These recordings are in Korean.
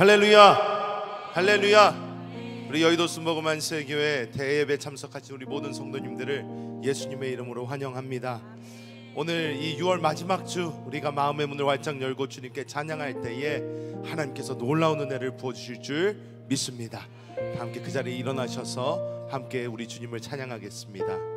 할렐루야, 할렐루야. 우리 여의도 순복음만세교회 대예배 참석하신 우리 모든 성도님들을 예수님의 이름으로 환영합니다. 오늘 이 6월 마지막 주 우리가 마음의 문을 활짝 열고 주님께 찬양할 때에 하나님께서 놀라운 은혜를 부어주실 줄 믿습니다. 함께 그 자리에 일어나셔서 함께 우리 주님을 찬양하겠습니다.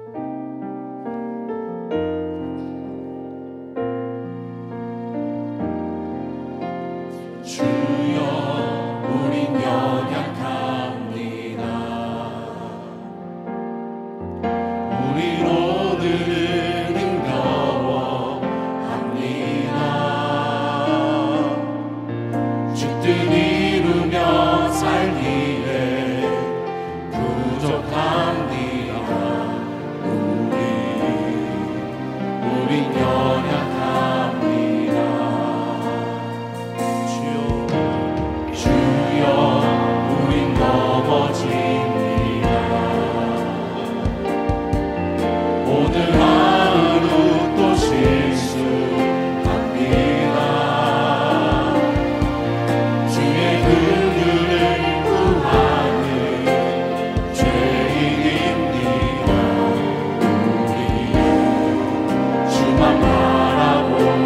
온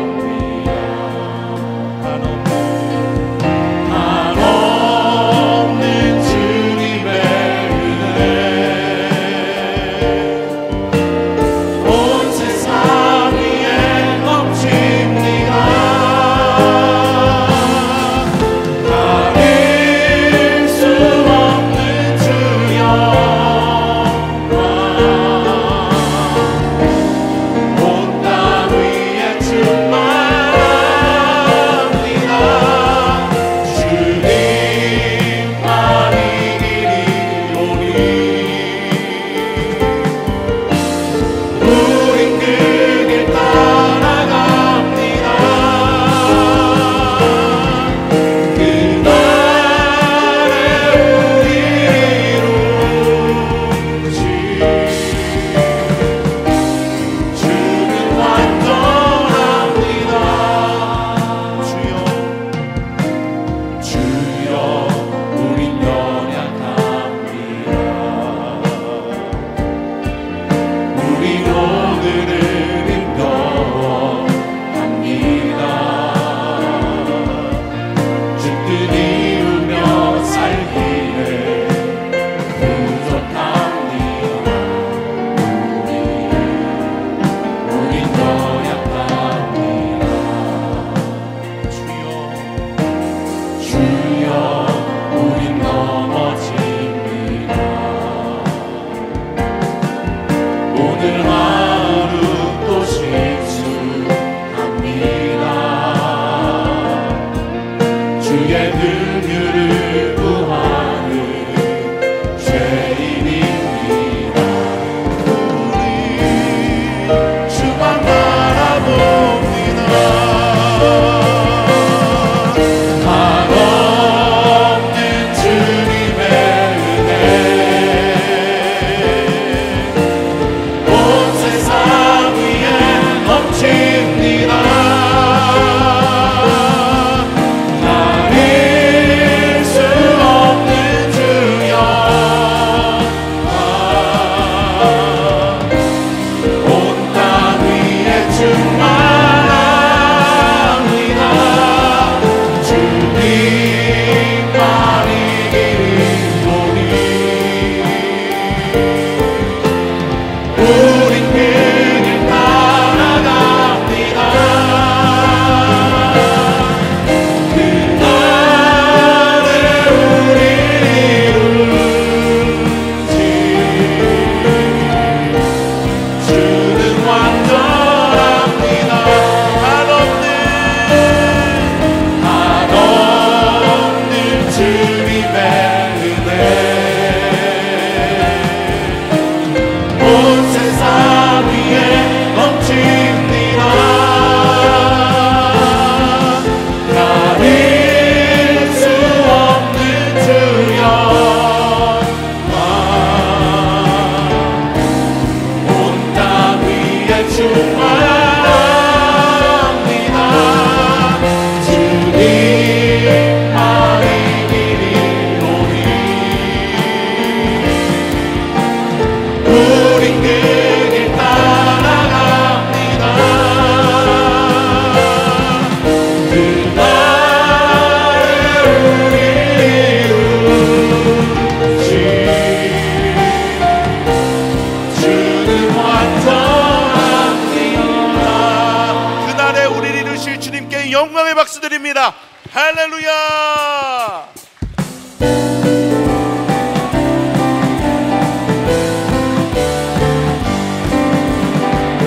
박수 드립니다. 할렐루야.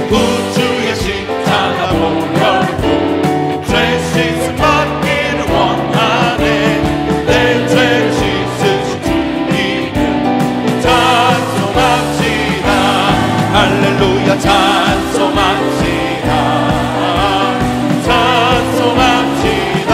우주의 십자가 보혈로 죄 씻음 받기를 원하네. 내 죄를 씻으신 주님을 찬송합시다. 할렐루야 찬송합시다. 찬송합시다.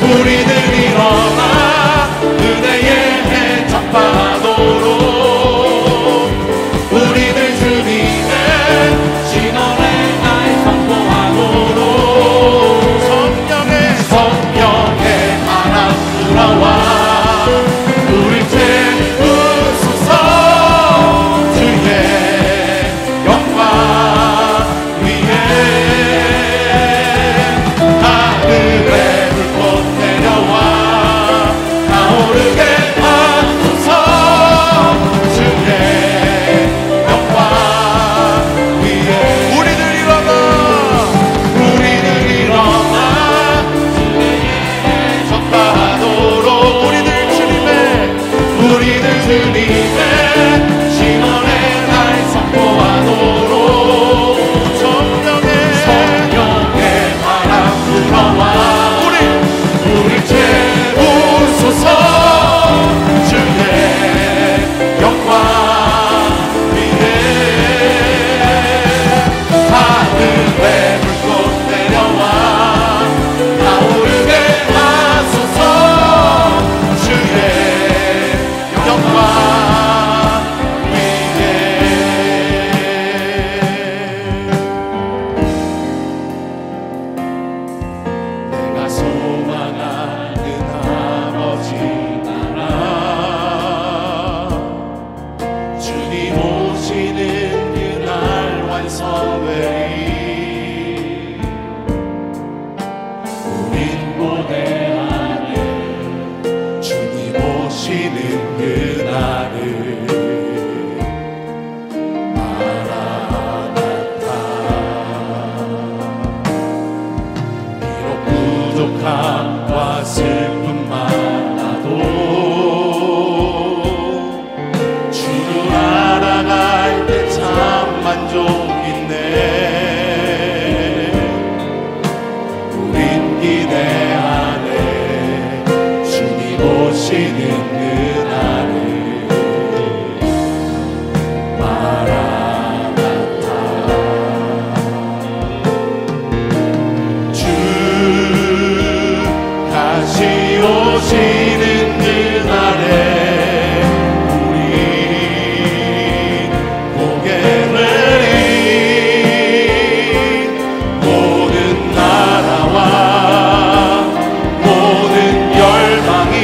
우리들 일어나 은혜의 해 전파하도록 우리들 주님의 신원의 날 선포하도록 성령의 바람 불어와 우리 채우소서 주의 영광 위에 하늘에 불꽃 내려와 타오르게 하소서 주의 영광 위에 우리들 일어나 주의 전파하도록 우리들 주님의 신원의 날 선포하도록 성령의 바람 불어와 우리 채우소서 주의 영광 위에 하늘에 불꽃 내려와 타오르게 하소서 주의 영광 위에 내가 소망하는 아버지 나라 주님 오시는 그날 완성되리 우린 고대하네 주님 오시는 그날을 마라나타 비록 부족함과 슬픔 많아도 주를 알아갈 때 참 만족 있네 우린 기대하네 주님 오시는 그날을 마라나타 주 다시 오시는 그날에 우리 고개를 모든 나라와 모든 열방이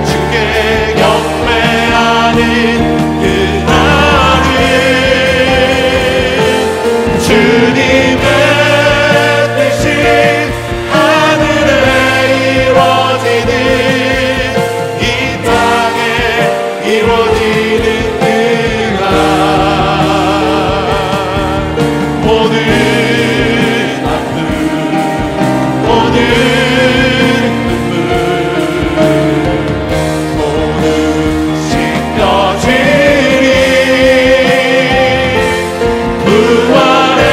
주께 경배하는 그날은 주님의 뜻이 하늘에 이루어지는 이 땅에 이루어지는 그날 모든 아픔 모든 눈물 모든 씻겨지리 부활의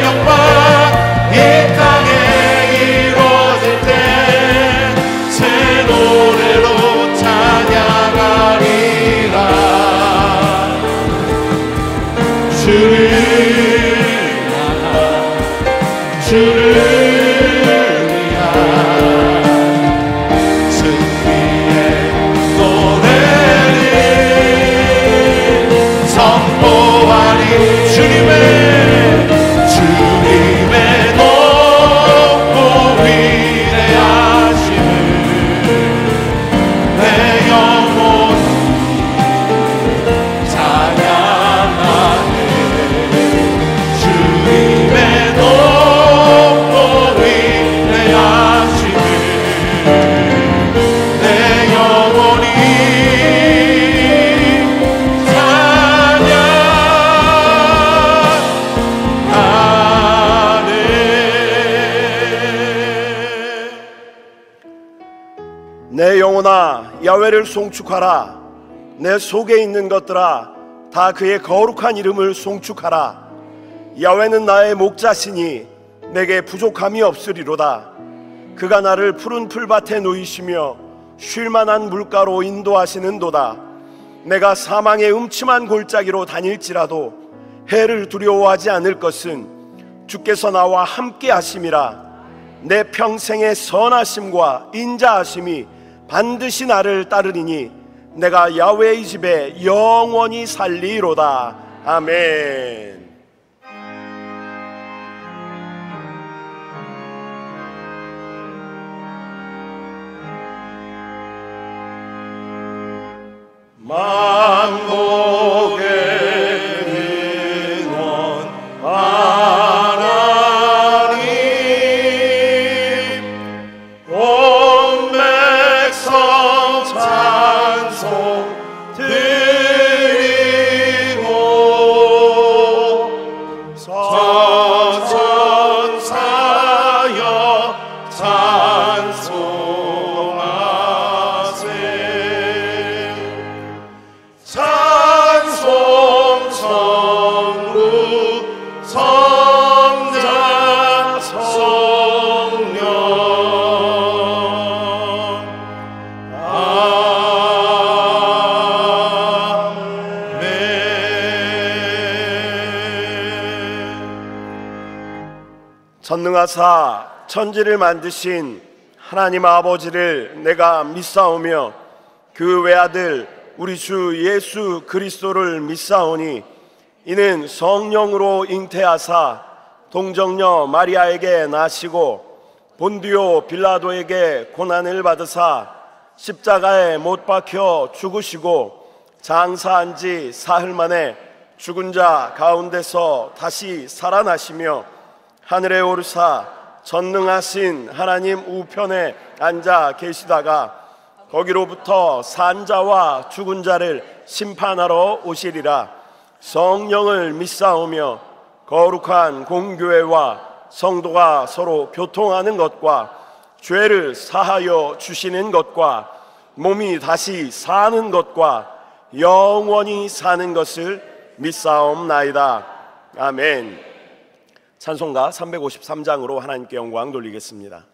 영광 이 땅에 이루어질 때 새 노래로 찬양하리라 주를 위한 승리의 노래를 선포하리 주님의 높고 위대하심을 내 영혼이 찬양하네 주님의 높고 위대하심을 내 영혼이 내 영혼아 야훼를 송축하라. 내 속에 있는 것들아 다 그의 거룩한 이름을 송축하라. 야훼는 나의 목자시니 내게 부족함이 없으리로다. 그가 나를 푸른 풀밭에 누이시며 쉴만한 물가로 인도하시는도다. 내가 사망의 음침한 골짜기로 다닐지라도 해를 두려워하지 않을 것은 주께서 나와 함께 하심이라. 내 평생의 선하심과 인자하심이 반드시 나를 따르리니 내가 야훼의 집에 영원히 살리로다. 아멘. 만복의 근원 하나님, 온 백성 찬송 드리고 천천사여 찬송하세. 찬송 성부 성자 성령 아멘. 전능하사 천지를 만드신 하나님 아버지를 내가 믿사오며 그 외아들 우리 주 예수 그리스도를 믿사오니 이는 성령으로 잉태하사 동정녀 마리아에게 나시고 본디오 빌라도에게 고난을 받으사 십자가에 못 박혀 죽으시고 장사한 지 사흘 만에 죽은 자 가운데서 다시 살아나시며 하늘에 오르사 전능하신 하나님 우편에 앉아 계시다가 거기로부터 산자와 죽은 자를 심판하러 오시리라. 성령을 믿사오며 거룩한 공교회와 성도가 서로 교통하는 것과 죄를 사하여 주시는 것과 몸이 다시 사는 것과 영원히 사는 것을 믿사옵나이다. 아멘. 찬송가 353장으로 하나님께 영광 돌리겠습니다.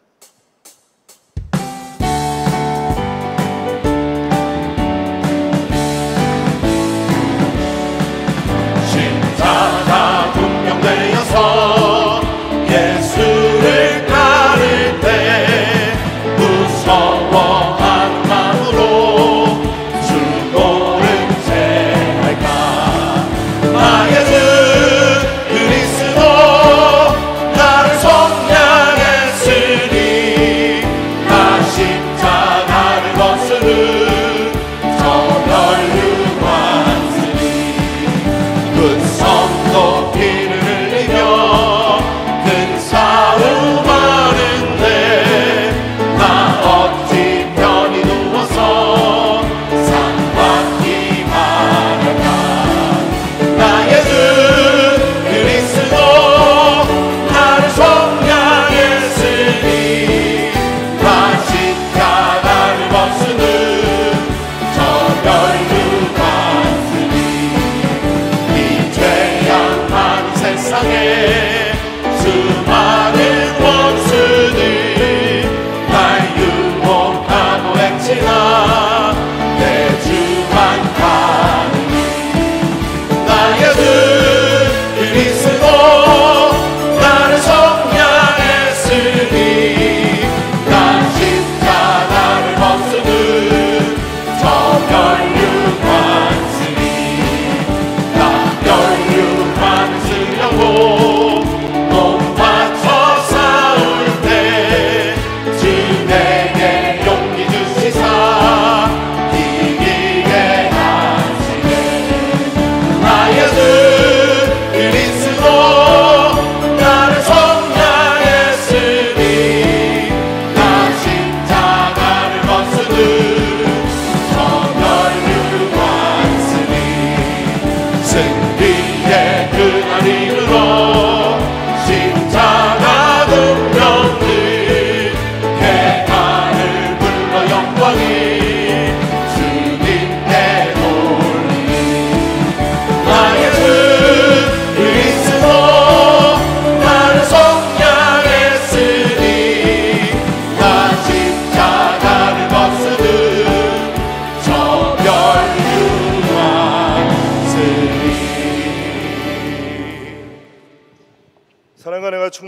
십자가 분명되어서 예수를 따를 때 무서워하는 마음으로 죽고를 제할까. 나의 주 그리스도 나를 속량했으니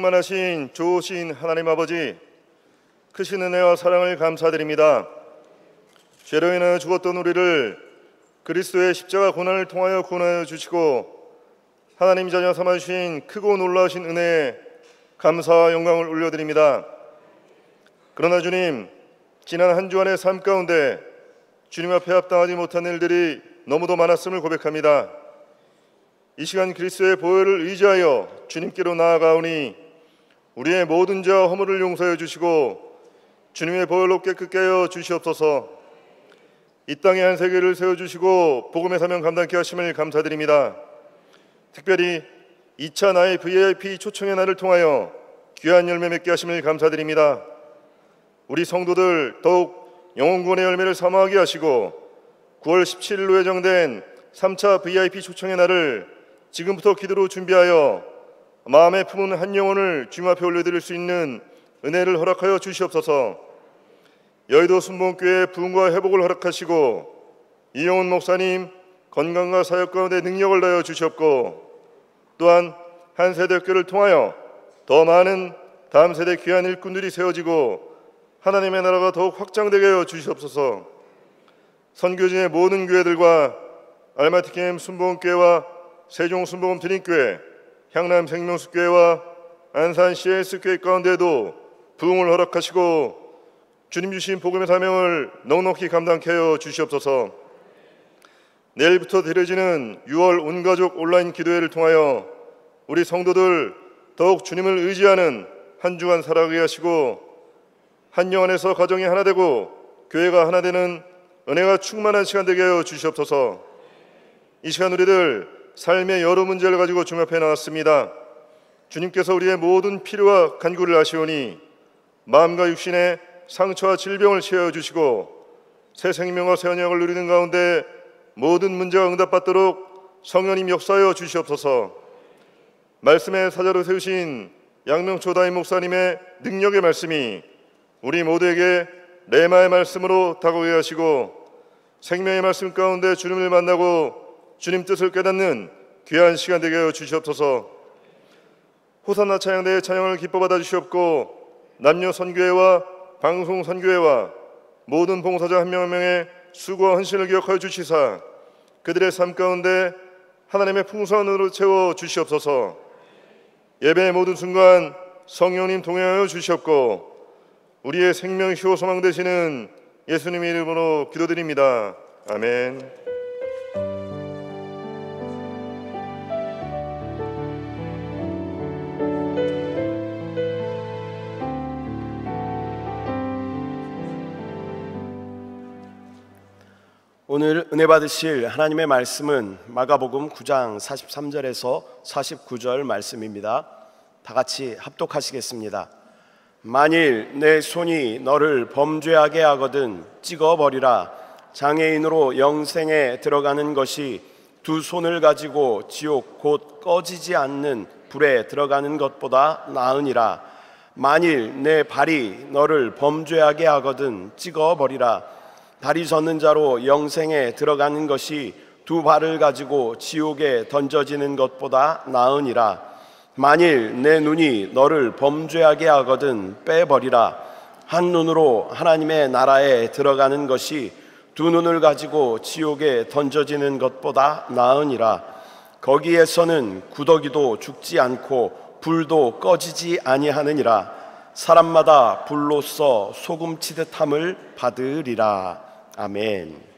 충만하신 좋으신 하나님 아버지, 크신 은혜와 사랑을 감사드립니다. 죄로 인하여 죽었던 우리를 그리스도의 십자가 고난을 통하여 구원하여 주시고 하나님 자녀 삼아주신 크고 놀라우신 은혜에 감사와 영광을 올려드립니다. 그러나 주님, 지난 한 주간의 삶 가운데 주님 앞에 합당하지 못한 일들이 너무도 많았음을 고백합니다. 이 시간 그리스도의 보혈을 의지하여 주님께로 나아가오니 우리의 모든 죄와 허물을 용서해 주시고 주님의 보혈로 깨끗게 하여 주시옵소서. 이 땅에 한 세계를 세워주시고 복음의 사명 감당케 하심을 감사드립니다. 특별히 2차 나의 VIP 초청의 날을 통하여 귀한 열매 맺게 하심을 감사드립니다. 우리 성도들 더욱 영혼구원의 열매를 사모하게 하시고 9월 17일로 예정된 3차 VIP 초청의 날을 지금부터 기도로 준비하여 마음에 품은 한 영혼을 주님 앞에 올려드릴 수 있는 은혜를 허락하여 주시옵소서. 여의도 순복음교회 부흥과 회복을 허락하시고 이용훈 목사님 건강과 사역 가운데 능력을 다하여 주시옵고 또한 한 세대 교회를 통하여 더 많은 다음 세대 귀한 일꾼들이 세워지고 하나님의 나라가 더욱 확장되게 하여 주시옵소서. 선교지의 모든 교회들과 알마티캠 순복음교회와 세종 순복음 드림교회, 향남 생명수교회와 안산 CS교회 가운데도 부흥을 허락하시고 주님 주신 복음의 사명을 넉넉히 감당케 하여 주시옵소서. 내일부터 드려지는 6월 온가족 온라인 기도회를 통하여 우리 성도들 더욱 주님을 의지하는 한 주간 살아가게 하시고 한 영 안에서 가정이 하나 되고 교회가 하나 되는 은혜가 충만한 시간 되게 하여 주시옵소서. 이 시간 우리들 삶의 여러 문제를 가지고 주님 앞에 나왔습니다. 주님께서 우리의 모든 필요와 간구를 아시오니 마음과 육신의 상처와 질병을 치유하여 주시고 새 생명과 새 언약을 누리는 가운데 모든 문제가 응답받도록 성령님 역사하여 주시옵소서. 말씀의 사자로 세우신 양명초 다임 목사님의 능력의 말씀이 우리 모두에게 레마의 말씀으로 다가오게 하시고 생명의 말씀 가운데 주님을 만나고 주님 뜻을 깨닫는 귀한 시간 되게 하여 주시옵소서. 호산나 찬양대의 찬양을 기뻐 받아 주시옵고 남녀 선교회와 방송 선교회와 모든 봉사자 한 명 한 명의 수고와 헌신을 기억하여 주시사 그들의 삶 가운데 하나님의 풍성한 은혜로 채워 주시옵소서. 예배의 모든 순간 성령님 동행하여 주시옵고 우리의 생명 희호 소망 되시는 예수님의 이름으로 기도드립니다. 아멘. 오늘 은혜 받으실 하나님의 말씀은 마가복음 9장 43절에서 49절 말씀입니다. 다 같이 합독하시겠습니다. 만일 내 손이 너를 범죄하게 하거든 찍어버리라. 장애인으로 영생에 들어가는 것이 두 손을 가지고 지옥 곧 꺼지지 않는 불에 들어가는 것보다 나으니라. 만일 내 발이 너를 범죄하게 하거든 찍어버리라. 다리 젓는 자로 영생에 들어가는 것이 두 발을 가지고 지옥에 던져지는 것보다 나으니라. 만일 내 눈이 너를 범죄하게 하거든 빼버리라. 한 눈으로 하나님의 나라에 들어가는 것이 두 눈을 가지고 지옥에 던져지는 것보다 나으니라. 거기에서는 구더기도 죽지 않고 불도 꺼지지 아니하느니라. 사람마다 불로써 소금 치듯함을 받으리라. 아멘.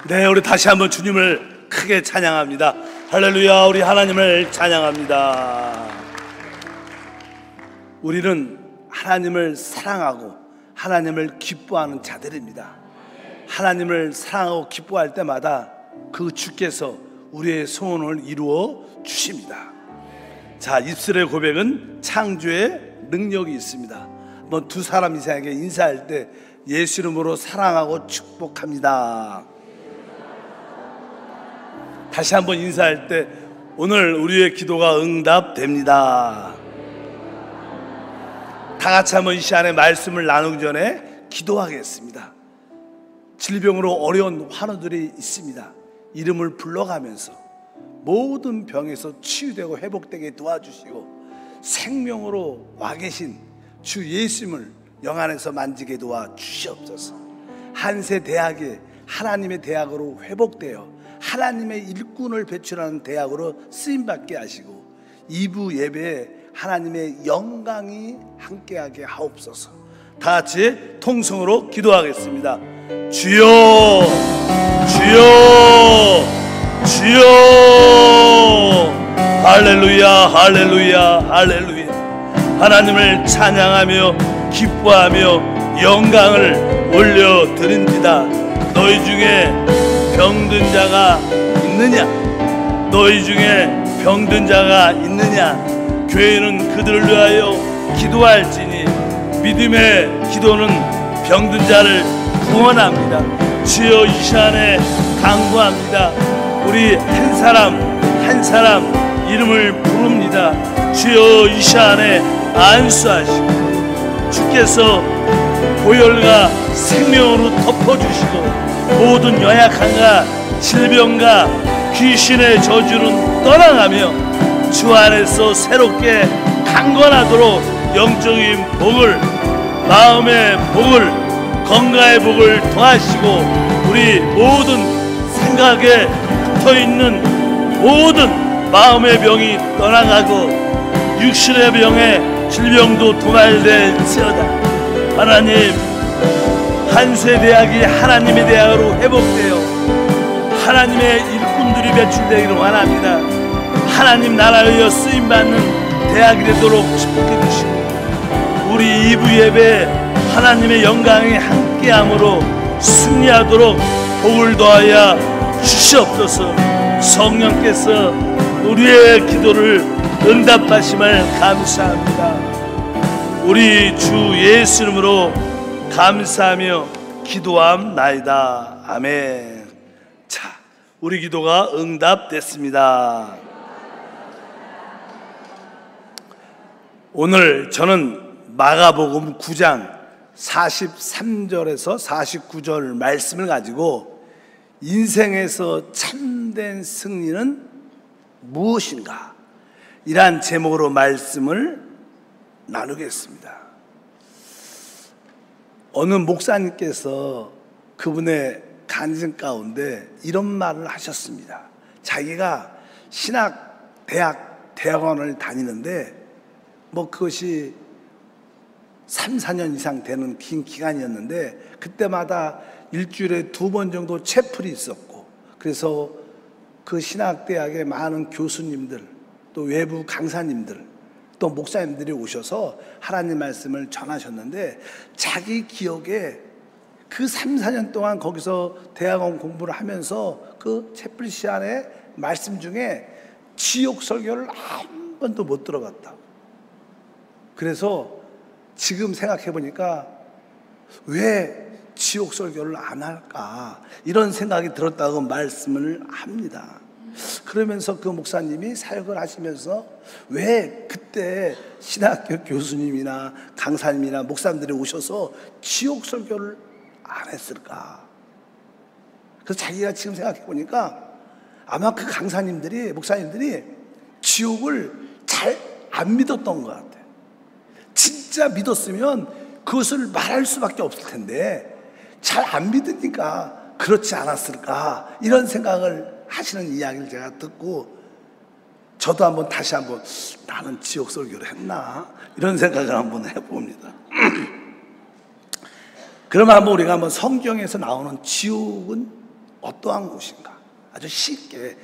네, 우리 다시 한번 주님을 크게 찬양합니다. 할렐루야, 우리 하나님을 찬양합니다. 우리는 하나님을 사랑하고 하나님을 기뻐하는 자들입니다. 하나님을 사랑하고 기뻐할 때마다 그 주께서 우리의 소원을 이루어 주십니다. 자, 입술의 고백은 창조의 능력이 있습니다. 한번 두 사람 이상에게 인사할 때 예수 이름으로 사랑하고 축복합니다. 다시 한번 인사할 때 오늘 우리의 기도가 응답됩니다. 다 같이 한번 이 시간에 말씀을 나누기 전에 기도하겠습니다. 질병으로 어려운 환우들이 있습니다. 이름을 불러가면서 모든 병에서 치유되고 회복되게 도와주시고 생명으로 와 계신 주 예수님을 영안에서 만지게 도와주시옵소서. 한세 대학이 하나님의 대학으로 회복되어 하나님의 일꾼을 배출하는 대학으로 쓰임받게 하시고 2부 예배에 하나님의 영광이 함께하게 하옵소서. 다 같이 통성으로 기도하겠습니다. 주여, 주여, 주여. 할렐루야, 할렐루야, 할렐루야. 하나님을 찬양하며 기뻐하며 영광을 올려드립니다. 너희 중에 병든 자가 있느냐? 너희 중에 병든 자가 있느냐? 교회는 그들을 위하여 기도할지니 믿음의 기도는 병든 자를 구원합니다. 주여, 이 시간에 강구합니다. 우리 한 사람 한 사람 이름을 부릅니다. 주여, 이 시간에 안수하시고 주께서 보혈과 생명으로 덮어주시고 모든 연약함과 질병과 귀신의 저주는 떠나가며 주 안에서 새롭게 강건하도록 영적인 복을, 마음의 복을, 건강의 복을 더하시고 우리 모든 생각에 붙어있는 모든 마음의 병이 떠나가고 육신의 병에 질병도 도말될지어다. 하나님, 한세대학이 하나님의 대학으로 회복되어 하나님의 일꾼들이 배출되기를 원합니다. 하나님 나라에 쓰임받는 대학이 되도록 축복해 주시고 우리 2부 예배 하나님의 영광이 함께함으로 승리하도록 복을 더하여 주시옵소서. 성령께서 우리의 기도를 응답하심을 감사합니다. 우리 주 예수 이름으로 감사하며 기도함나이다. 아멘. 자, 우리 기도가 응답됐습니다. 오늘 저는 마가복음 9장 43절에서 49절 말씀을 가지고 인생에서 참된 승리는 무엇인가? 이란 제목으로 말씀을 나누겠습니다. 어느 목사님께서 그분의 간증 가운데 이런 말을 하셨습니다. 자기가 신학 대학원을 다니는데 그것이 3, 4년 이상 되는 긴 기간이었는데 그때마다 일주일에 2번 정도 채플이 있었고 그래서 그 신학대학의 많은 교수님들 또 외부 강사님들 또 목사님들이 오셔서 하나님 말씀을 전하셨는데 자기 기억에 그 3, 4년 동안 거기서 대학원 공부를 하면서 그 채플 시간의 말씀 중에 지옥 설교를 한 번도 못 들어봤다. 그래서 지금 생각해 보니까 왜 지옥 설교를 안 할까 이런 생각이 들었다고 말씀을 합니다. 그러면서 그 목사님이 사역을 하시면서 왜 그때 신학교 교수님이나 강사님이나 목사님들이 오셔서 지옥 설교를 안 했을까? 그래서 자기가 지금 생각해 보니까 아마 그 강사님들이, 목사님들이 지옥을 잘 안 믿었던 것 같아요. 진짜 믿었으면 그것을 말할 수밖에 없을 텐데 잘 안 믿으니까 그렇지 않았을까 이런 생각을 하시는 이야기를 제가 듣고 저도 한번 다시 한번 나는 지옥 설교를 했나 이런 생각을 한번 해봅니다. 그러면 한번 우리가 한번 성경에서 나오는 지옥은 어떠한 곳인가? 아주 쉽게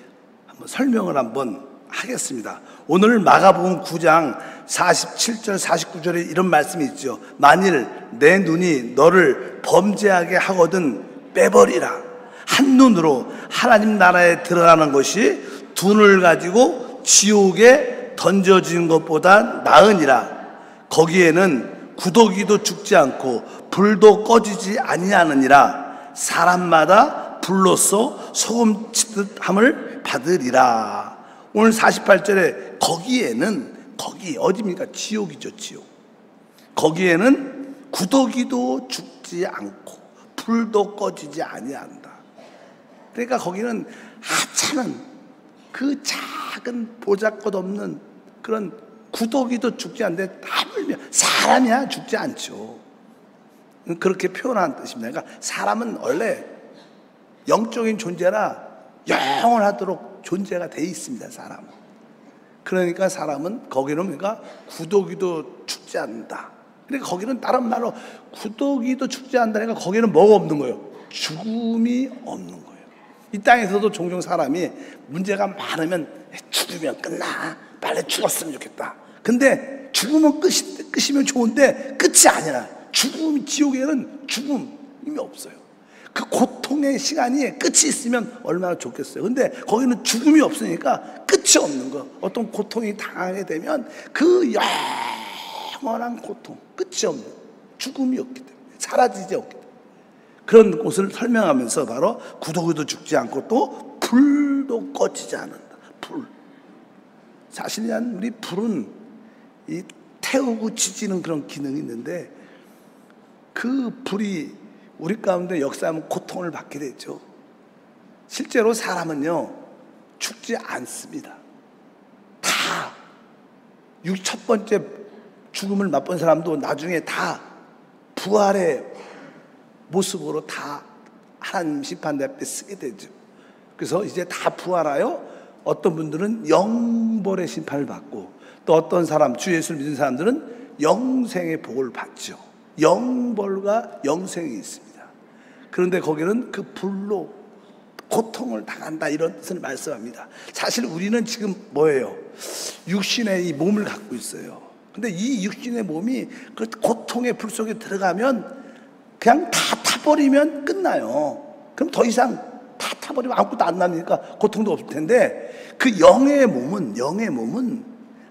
한번 설명을 한번 하겠습니다. 오늘 마가복음 9장 47절 49절에 이런 말씀이 있죠. 만일 내 눈이 너를 범죄하게 하거든 빼버리라. 한눈으로 하나님 나라에 들어가는 것이 두 눈을 가지고 지옥에 던져진 것보다 나으니라. 거기에는 구더기도 죽지 않고 불도 꺼지지 아니하느니라. 사람마다 불로써 소금 치듯함을 받으리라. 오늘 48절에 거기에는, 거기 어디입니까? 지옥이죠, 지옥. 거기에는 구더기도 죽지 않고 불도 꺼지지 아니한다. 그러니까 거기는 하찮은 그 작은 보잘것없는 그런 구더기도 죽지 않는데 하물며 사람이야 죽지 않죠. 그렇게 표현한 뜻입니다. 그러니까 사람은 원래 영적인 존재라 영원하도록 존재가 돼 있습니다. 사람은. 그러니까 사람은 거기는 그러니까 구더기도 죽지 않는다. 그러니까 거기는 다른 말로 구더기도 죽지 않는다니까 거기는 뭐가 없는 거예요? 죽음이 없는 거예요. 이 땅에서도 종종 사람이 문제가 많으면 죽으면 끝나. 빨리 죽었으면 좋겠다. 근데 죽으면 끝이면 좋은데 끝이 아니라 죽음, 지옥에는 죽음이 없어요. 그 고통의 시간이 끝이 있으면 얼마나 좋겠어요. 근데 거기는 죽음이 없으니까 끝이 없는 거. 어떤 고통이 당하게 되면 그 영원한 고통, 끝이 없는 죽음이 없기 때문에, 사라지지 없기 때문에 그런 곳을 설명하면서 바로 구더기도 죽지 않고 또 불도 꺼지지 않는다. 불. 사실은 우리 불은 이 태우고 지지는 그런 기능이 있는데 그 불이 우리 가운데 역사하면 고통을 받게 되죠. 실제로 사람은요 죽지 않습니다. 다 첫 번째 죽음을 맛본 사람도 나중에 다 부활의 모습으로 다 하나님 심판대 앞에 쓰게 되죠. 그래서 이제 다 부활하여 어떤 분들은 영벌의 심판을 받고 또 어떤 사람, 주 예수를 믿는 사람들은 영생의 복을 받죠. 영벌과 영생이 있습니다. 그런데 거기는 그 불로 고통을 당한다 이런 뜻을 말씀합니다. 사실 우리는 지금 뭐예요? 육신의 이 몸을 갖고 있어요. 근데 이 육신의 몸이 그 고통의 불 속에 들어가면 그냥 다 타버리면 끝나요. 그럼 더 이상 다 타버리면 아무것도 안 남으니까 고통도 없을 텐데 그 영의 몸은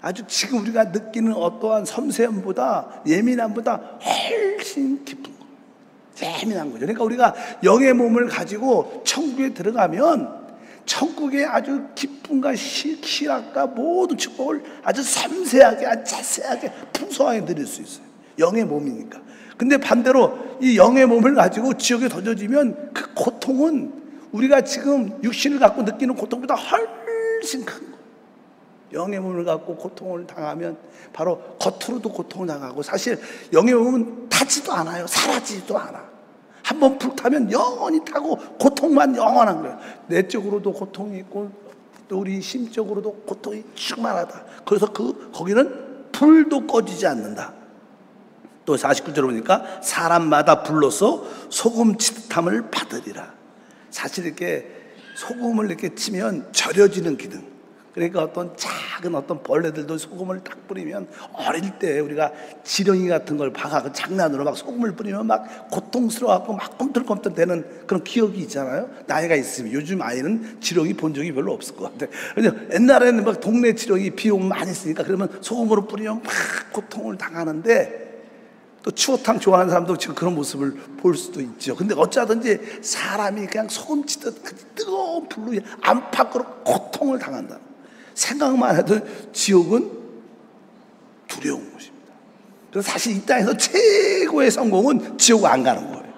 아주 지금 우리가 느끼는 어떠한 섬세함보다 예민함보다 훨씬 깊은 거예요. 예민한 거죠. 그러니까 우리가 영의 몸을 가지고 천국에 들어가면 천국의 아주 기쁨과 희락과 모든 축복을 아주 섬세하게, 아주 자세하게, 풍성하게 누릴 수 있어요. 영의 몸이니까. 근데 반대로 이 영의 몸을 가지고 지옥에 던져지면 그 고통은 우리가 지금 육신을 갖고 느끼는 고통보다 훨씬 큰 거예요. 영의 몸을 갖고 고통을 당하면 바로 겉으로도 고통을 당하고 사실 영의 몸은 타지도 않아요. 사라지지도 않아. 한번 불타면 영원히 타고 고통만 영원한 거예요. 내적으로도 고통이 있고 또 우리 심적으로도 고통이 충만하다. 그래서 거기는 불도 꺼지지 않는다. 또 49절 보니까 사람마다 불로서 소금 치듯함을 받으리라. 사실 이렇게 소금을 이렇게 치면 절여지는 기능. 그러니까 어떤 작은 어떤 벌레들도 소금을 딱 뿌리면 어릴 때 우리가 지렁이 같은 걸 박아 장난으로 막 소금을 뿌리면 막 고통스러워하고 막 꿈틀꿈틀 되는 그런 기억이 있잖아요. 나이가 있으면 요즘 아이는 지렁이 본 적이 별로 없을 것 같아요. 옛날에는 막 동네 지렁이 비 오면 많이 쓰니까 그러면 소금으로 뿌리면 막 고통을 당하는데 또 추어탕 좋아하는 사람도 지금 그런 모습을 볼 수도 있죠. 근데 어쩌든지 사람이 그냥 소금 치듯 그 뜨거운 불로 안팎으로 고통을 당한다. 생각만 해도 지옥은 두려운 곳입니다. 그래서 사실 이 땅에서 최고의 성공은 지옥 안 가는 거예요.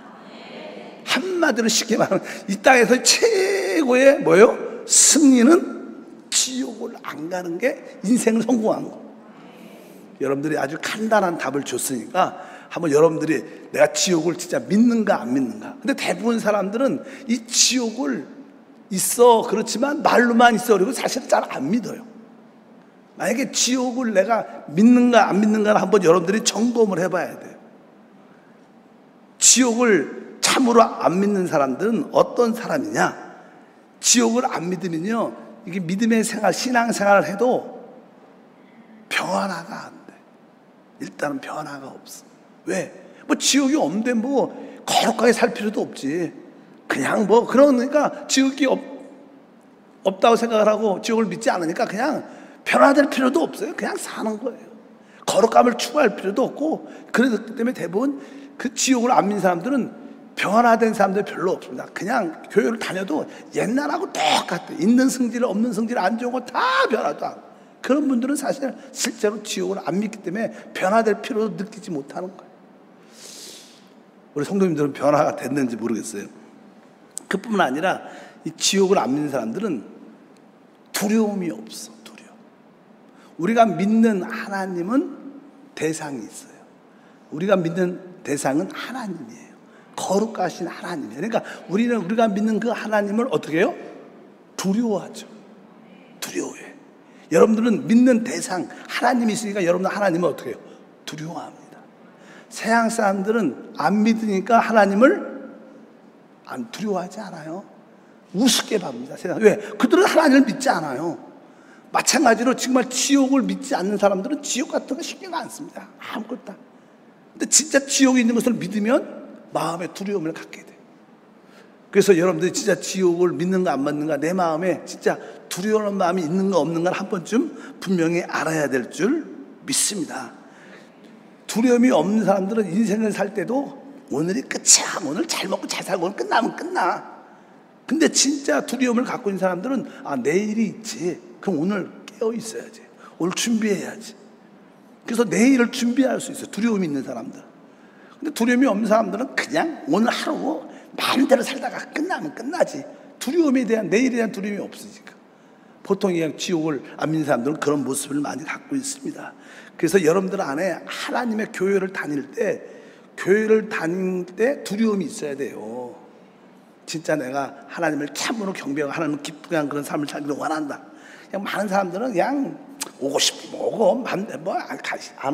한마디로 쉽게 말하면 이 땅에서 최고의 뭐예요? 승리는 지옥을 안 가는 게 인생을 성공한 거. 여러분들이 아주 간단한 답을 줬으니까 한번 여러분들이 내가 지옥을 진짜 믿는가 안 믿는가. 근데 대부분 사람들은 이 지옥을 있어 그렇지만 말로만 있어 그리고 사실 잘 안 믿어요. 만약에 지옥을 내가 믿는가 안 믿는가를 한번 여러분들이 점검을 해봐야 돼요. 지옥을 참으로 안 믿는 사람들은 어떤 사람이냐? 지옥을 안 믿으면요, 이게 믿음의 생활, 신앙생활을 해도 변화가 안 돼. 일단은 변화가 없어. 왜? 뭐 지옥이 없는데 뭐 거룩하게 살 필요도 없지. 그냥 뭐 그러니까 지옥이 없다고 생각을 하고 지옥을 믿지 않으니까 그냥 변화될 필요도 없어요. 그냥 사는 거예요. 거룩함을 추구할 필요도 없고. 그렇기 때문에 대부분 그 지옥을 안 믿는 사람들은 변화된 사람들 별로 없습니다. 그냥 교회를 다녀도 옛날하고 똑같아. 있는 성질 없는 성질 안 좋은 거 다 변화도 안. 그런 분들은 사실 실제로 지옥을 안 믿기 때문에 변화될 필요도 느끼지 못하는 거예요. 우리 성도님들은 변화가 됐는지 모르겠어요. 그뿐만 아니라 이 지옥을 안 믿는 사람들은 두려움이 없어. 두려움. 우리가 믿는 하나님은 대상이 있어요. 우리가 믿는 대상은 하나님이에요. 거룩하신 하나님이에요. 그러니까 우리가 믿는 그 하나님을 어떻게 해요? 두려워하죠. 두려워해. 여러분들은 믿는 대상 하나님이 있으니까 여러분들 하나님을 어떻게 해요? 두려워합니다. 세상 사람들은 안 믿으니까 하나님을 안 두려워하지 않아요. 우습게 봅니다. 세상. 왜? 그들은 하나님을 믿지 않아요. 마찬가지로 정말 지옥을 믿지 않는 사람들은 지옥 같은 거 신경 안 씁니다. 아무것도. 근데 진짜 지옥이 있는 것을 믿으면 마음에 두려움을 갖게 돼요. 그래서 여러분들이 진짜 지옥을 믿는가 안 믿는가, 내 마음에 진짜 두려운 마음이 있는가 없는가를 한 번쯤 분명히 알아야 될 줄 믿습니다. 두려움이 없는 사람들은 인생을 살 때도 오늘이 끝이야. 오늘 잘 먹고 잘 살고 오늘 끝나면 끝나. 근데 진짜 두려움을 갖고 있는 사람들은 내일이 있지. 그럼 오늘 깨어 있어야지. 오늘 준비해야지. 그래서 내일을 준비할 수 있어요. 두려움이 있는 사람들. 근데 두려움이 없는 사람들은 그냥 오늘 하루 마음대로 살다가 끝나면 끝나지. 두려움에 대한, 내일에 대한 두려움이 없으니까. 보통 그냥 지옥을 안 믿는 사람들은 그런 모습을 많이 갖고 있습니다. 그래서 여러분들 안에 하나님의 교회를 다닐 때 두려움이 있어야 돼요. 진짜 내가 하나님을 참으로 경배하고 하나님을 기쁘게 하는 그런 삶을 살기를 원한다. 그냥 많은 사람들은 그냥 오고 싶으면 오고 안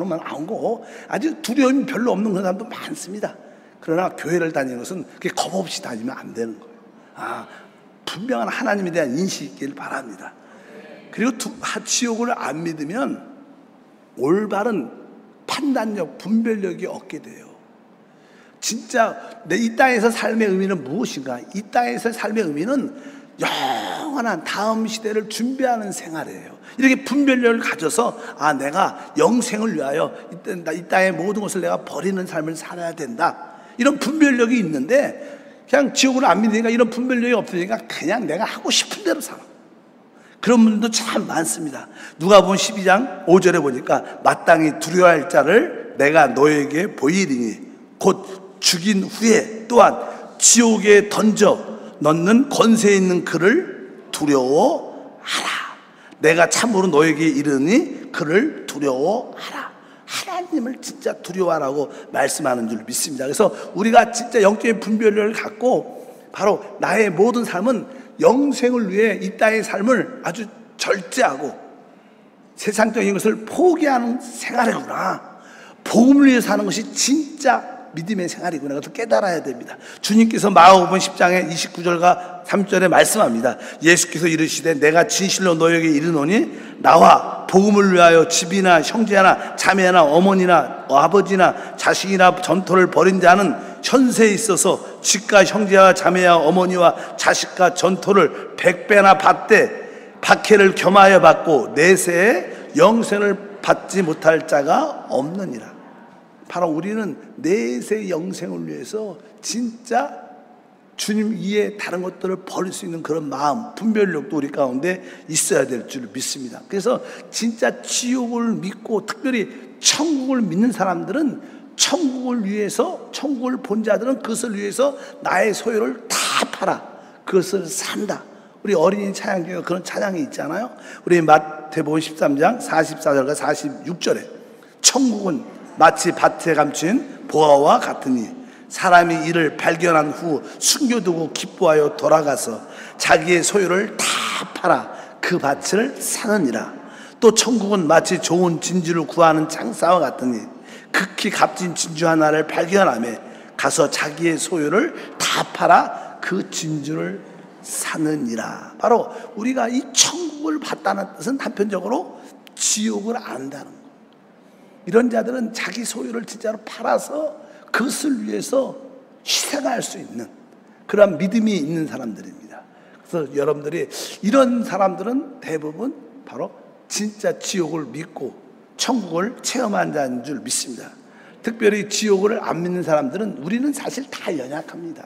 오면 안 오고 아주 두려움이 별로 없는 그런 사람도 많습니다. 그러나 교회를 다니는 것은 그렇게 겁 없이 다니면 안 되는 거예요. 분명한 하나님에 대한 인식이 있길 바랍니다. 그리고 지옥을 안 믿으면 올바른 판단력, 분별력이 없게 돼요. 진짜 이 땅에서 삶의 의미는 무엇인가? 이 땅에서 삶의 의미는 영원한 다음 시대를 준비하는 생활이에요. 이렇게 분별력을 가져서 내가 영생을 위하여 이 땅의 모든 것을 내가 버리는 삶을 살아야 된다. 이런 분별력이 있는데 그냥 지옥을 안 믿으니까 이런 분별력이 없으니까 그냥 내가 하고 싶은 대로 살아. 그런 분들도 참 많습니다. 누가복음 12장 5절에 보니까 마땅히 두려워할 자를 내가 너에게 보이리니 곧 죽인 후에 또한 지옥에 던져 넣는 권세 있는 그를 두려워하라. 내가 참으로 너에게 이르니 그를 두려워하라. 하나님을 진짜 두려워하라고 말씀하는 줄 믿습니다. 그래서 우리가 진짜 영적인 분별력을 갖고 바로 나의 모든 삶은 영생을 위해 이 땅의 삶을 아주 절제하고 세상적인 것을 포기하는 생활이구나. 복음을 위해 사는 것이 진짜 믿음의 생활이구나. 그것을 깨달아야 됩니다. 주님께서 마가복음 10장의 29절과 30절에 말씀합니다. 예수께서 이르시되 내가 진실로 너에게 이르노니 나와 복음을 위하여 집이나 형제나 자매나 어머니나 아버지나 자식이나 전토를 벌인 자는 현세에 있어서 집과 형제와 자매와 어머니와 자식과 전토를 100배나 받되 박해를 겸하여 받고 내세에 영생을 받지 못할 자가 없느니라. 바로 우리는 내세 영생을 위해서 진짜 주님 이외에 다른 것들을 버릴 수 있는 그런 마음, 분별력도 우리 가운데 있어야 될 줄 믿습니다. 그래서 진짜 지옥을 믿고 특별히 천국을 믿는 사람들은 천국을 위해서, 천국을 본 자들은 그것을 위해서 나의 소유를 다 팔아 그것을 산다. 우리 어린이 찬양중에 그런 찬양이 있잖아요. 우리 마태복음 13장 44절과 46절에 천국은 마치 밭에 감춘 보화와 같으니 사람이 이를 발견한 후 숨겨두고 기뻐하여 돌아가서 자기의 소유를 다 팔아 그 밭을 사느니라. 또 천국은 마치 좋은 진주를 구하는 장사와 같으니 극히 값진 진주 하나를 발견하며 가서 자기의 소유를 다 팔아 그 진주를 사느니라. 바로 우리가 이 천국을 받다는 뜻은 한편적으로 지옥을 안다는 거. 이런 자들은 자기 소유를 진짜로 팔아서 그것을 위해서 희생할 수 있는 그런 믿음이 있는 사람들입니다. 그래서 여러분들이 이런 사람들은 대부분 바로 진짜 지옥을 믿고 천국을 체험한 자인 줄 믿습니다. 특별히 지옥을 안 믿는 사람들은 우리는 사실 다 연약합니다.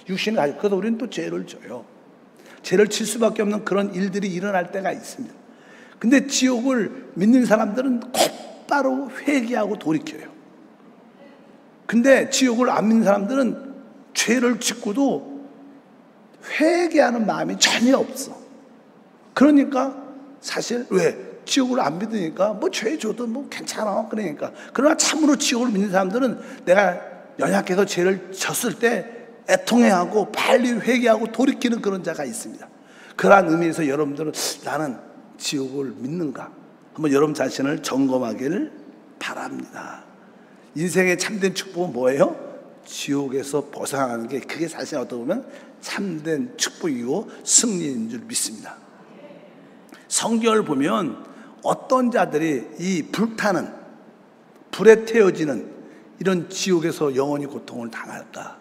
육신을 가지고. 그래서 우리는 또 죄를 져요. 죄를 칠 수밖에 없는 그런 일들이 일어날 때가 있습니다. 근데 지옥을 믿는 사람들은 곧바로 회개하고 돌이켜요. 근데 지옥을 안 믿는 사람들은 죄를 짓고도 회개하는 마음이 전혀 없어. 그러니까 사실 왜? 지옥을 안 믿으니까 뭐 죄 줘도 뭐 괜찮아. 그러니까. 그러나 참으로 지옥을 믿는 사람들은 내가 연약해서 죄를 졌을 때 애통해하고 빨리 회개하고 돌이키는 그런 자가 있습니다. 그러한 의미에서 여러분들은 나는 지옥을 믿는가? 한번 여러분 자신을 점검하기를 바랍니다. 인생의 참된 축복은 뭐예요? 지옥에서 벗어나는 게 그게 사실 어떻게 보면 참된 축복이고 승리인 줄 믿습니다. 성경을 보면 어떤 자들이 이 불타는 불에 태워지는 이런 지옥에서 영원히 고통을 당할까?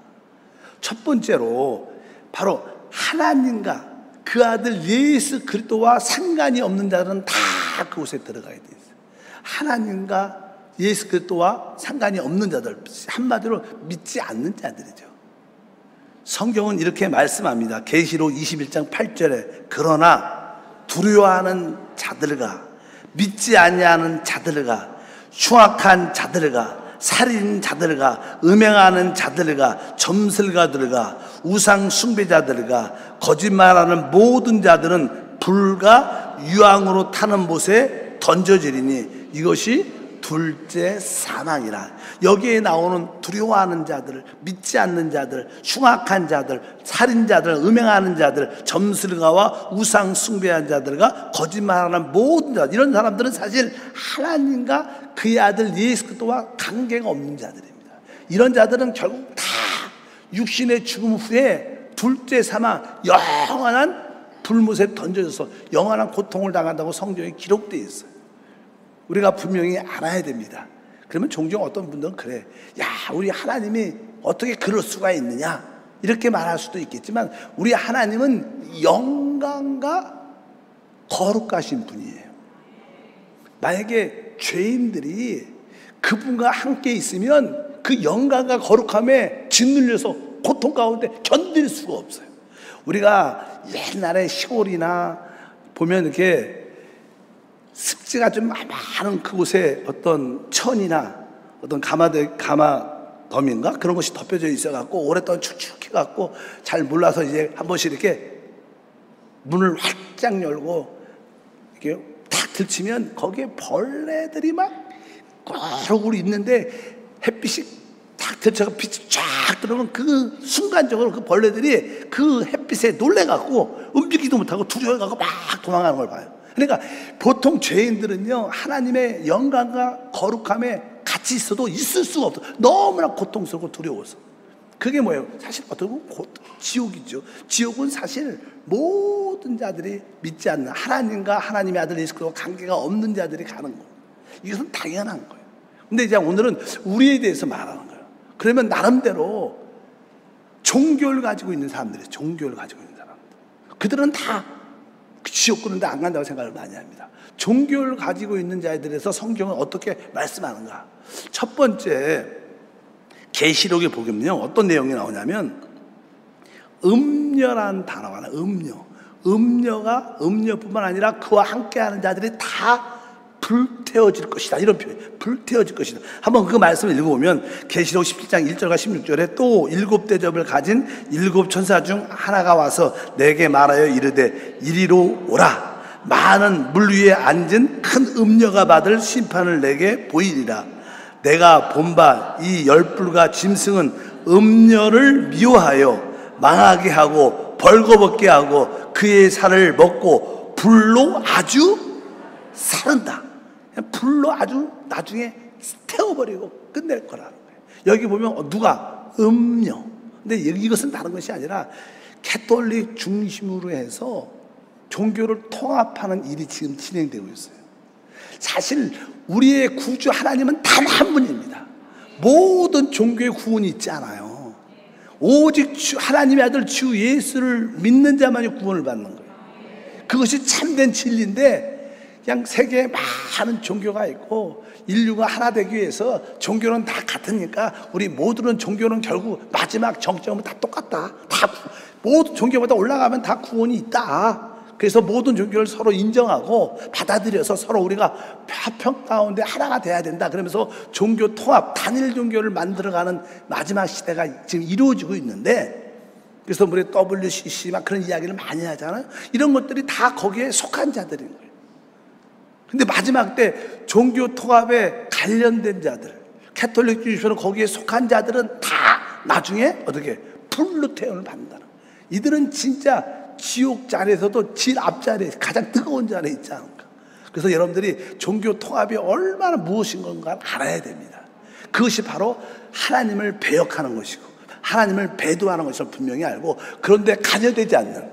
첫 번째로 바로 하나님과 그 아들 예수 그리스도와 상관이 없는 자들은 다 그곳에 들어가야 돼 있어요. 하나님과 예수 그리스도와 상관이 없는 자들, 한마디로 믿지 않는 자들이죠. 성경은 이렇게 말씀합니다. 계시록 21장 8절에 그러나 두려워하는 자들과 믿지 아니하는 자들과 흉악한 자들과 살인 자들과 음행하는 자들과 점술가들과 우상 숭배자들과 거짓말하는 모든 자들은 불과 유황으로 타는 못에 던져지리니 이것이 둘째 사망이라. 여기에 나오는 두려워하는 자들, 믿지 않는 자들, 흉악한 자들, 살인자들, 음행하는 자들, 점술가와 우상 숭배한 자들과 거짓말하는 모든 자들, 이런 사람들은 사실 하나님과 그의 아들 예수 그리스도와 관계가 없는 자들입니다. 이런 자들은 결국 다 육신의 죽음 후에 둘째 사망, 영원한 불못에 던져져서 영원한 고통을 당한다고 성경에 기록되어 있어요. 우리가 분명히 알아야 됩니다. 그러면 종종 어떤 분들은 그래, 야, 우리 하나님이 어떻게 그럴 수가 있느냐 이렇게 말할 수도 있겠지만 우리 하나님은 영광과 거룩하신 분이에요. 만약에 죄인들이 그분과 함께 있으면 그 영광과 거룩함에 짓눌려서 고통 가운데 견딜 수가 없어요. 우리가 옛날에 시골이나 보면 이렇게 습지가 좀 많은 그곳에 어떤 천이나 어떤 가마덤인가 그런 것이 덮여져 있어갖고 오랫동안 축축해갖고 잘 몰라서 이제 한 번씩 이렇게 문을 활짝 열고 이렇게 탁 들치면 거기에 벌레들이 막 꼬르륵 있는데 햇빛이 탁 들쳐서 빛이 쫙 들어오면 그 순간적으로 그 벌레들이 그 햇빛에 놀래갖고 움직이지도 못하고 두려워해갖고 막 도망가는 걸 봐요. 그러니까 보통 죄인들은요 하나님의 영광과 거룩함에 같이 있어도 있을 수가 없어. 너무나 고통스럽고 두려워서. 그게 뭐예요? 사실 어떻게 보면 지옥이죠. 지옥은 사실 모든 자들이 믿지 않는 하나님과 하나님의 아들 예수 그리스도와 관계가 없는 자들이 가는 거예요. 이것은 당연한 거예요. 근데 이제 오늘은 우리에 대해서 말하는 거예요. 그러면 나름대로 종교를 가지고 있는 사람들이에요. 종교를 가지고 있는 사람들. 그들은 다 지옥 그런데 안 간다고 생각을 많이 합니다. 종교를 가지고 있는 자들에서 성경은 어떻게 말씀하는가? 첫 번째 계시록에 보면요 어떤 내용이 나오냐면 음녀라는 단어가 나와요. 음녀가 음녀뿐만 아니라 그와 함께하는 자들이 다 불태워질 것이다. 이런 표현, 불태워질 것이다. 한번 그 말씀을 읽어보면 계시록 17장 1절과 16절에 또 7 대접을 가진 7 천사 중 하나가 와서 내게 말하여 이르되 이리로 오라. 많은 물 위에 앉은 큰 음녀가 받을 심판을 내게 보이리라. 내가 본 바 이 열불과 짐승은 음녀를 미워하여 망하게 하고 벌거벗게 하고 그의 살을 먹고 불로 아주 사른다. 불로 아주 나중에 태워버리고 끝낼 거라는 거예요. 여기 보면 누가? 음녀. 근데 이것은 다른 것이 아니라 캐톨릭 중심으로 해서 종교를 통합하는 일이 지금 진행되고 있어요. 사실 우리의 구주 하나님은 단 한 분입니다. 모든 종교의 구원이 있지 않아요. 오직 하나님의 아들 주 예수를 믿는 자만이 구원을 받는 거예요. 그것이 참된 진리인데 그냥 세계에 많은 종교가 있고 인류가 하나 되기 위해서 종교는 다 같으니까 우리 모두는 종교는 결국 마지막 정점은 다 똑같다. 다 모든 종교마다 올라가면 다 구원이 있다. 그래서 모든 종교를 서로 인정하고 받아들여서 서로 우리가 화평 가운데 하나가 돼야 된다. 그러면서 종교 통합, 단일 종교를 만들어가는 마지막 시대가 지금 이루어지고 있는데, 그래서 우리 WCC 막 그런 이야기를 많이 하잖아요. 이런 것들이 다 거기에 속한 자들인 거예요. 근데 마지막 때 종교 통합에 관련된 자들, 캐톨릭 주의처럼 거기에 속한 자들은 다 나중에 어떻게 불로 태움을 받는다는 거예요. 이들은 진짜 지옥 자리에서도 제일 앞자리에 가장 뜨거운 자리에 있지 않을까. 그래서 여러분들이 종교 통합이 얼마나 무엇인 건가 알아야 됩니다. 그것이 바로 하나님을 배역하는 것이고 하나님을 배도하는 것을 분명히 알고, 그런데 관여되지 않는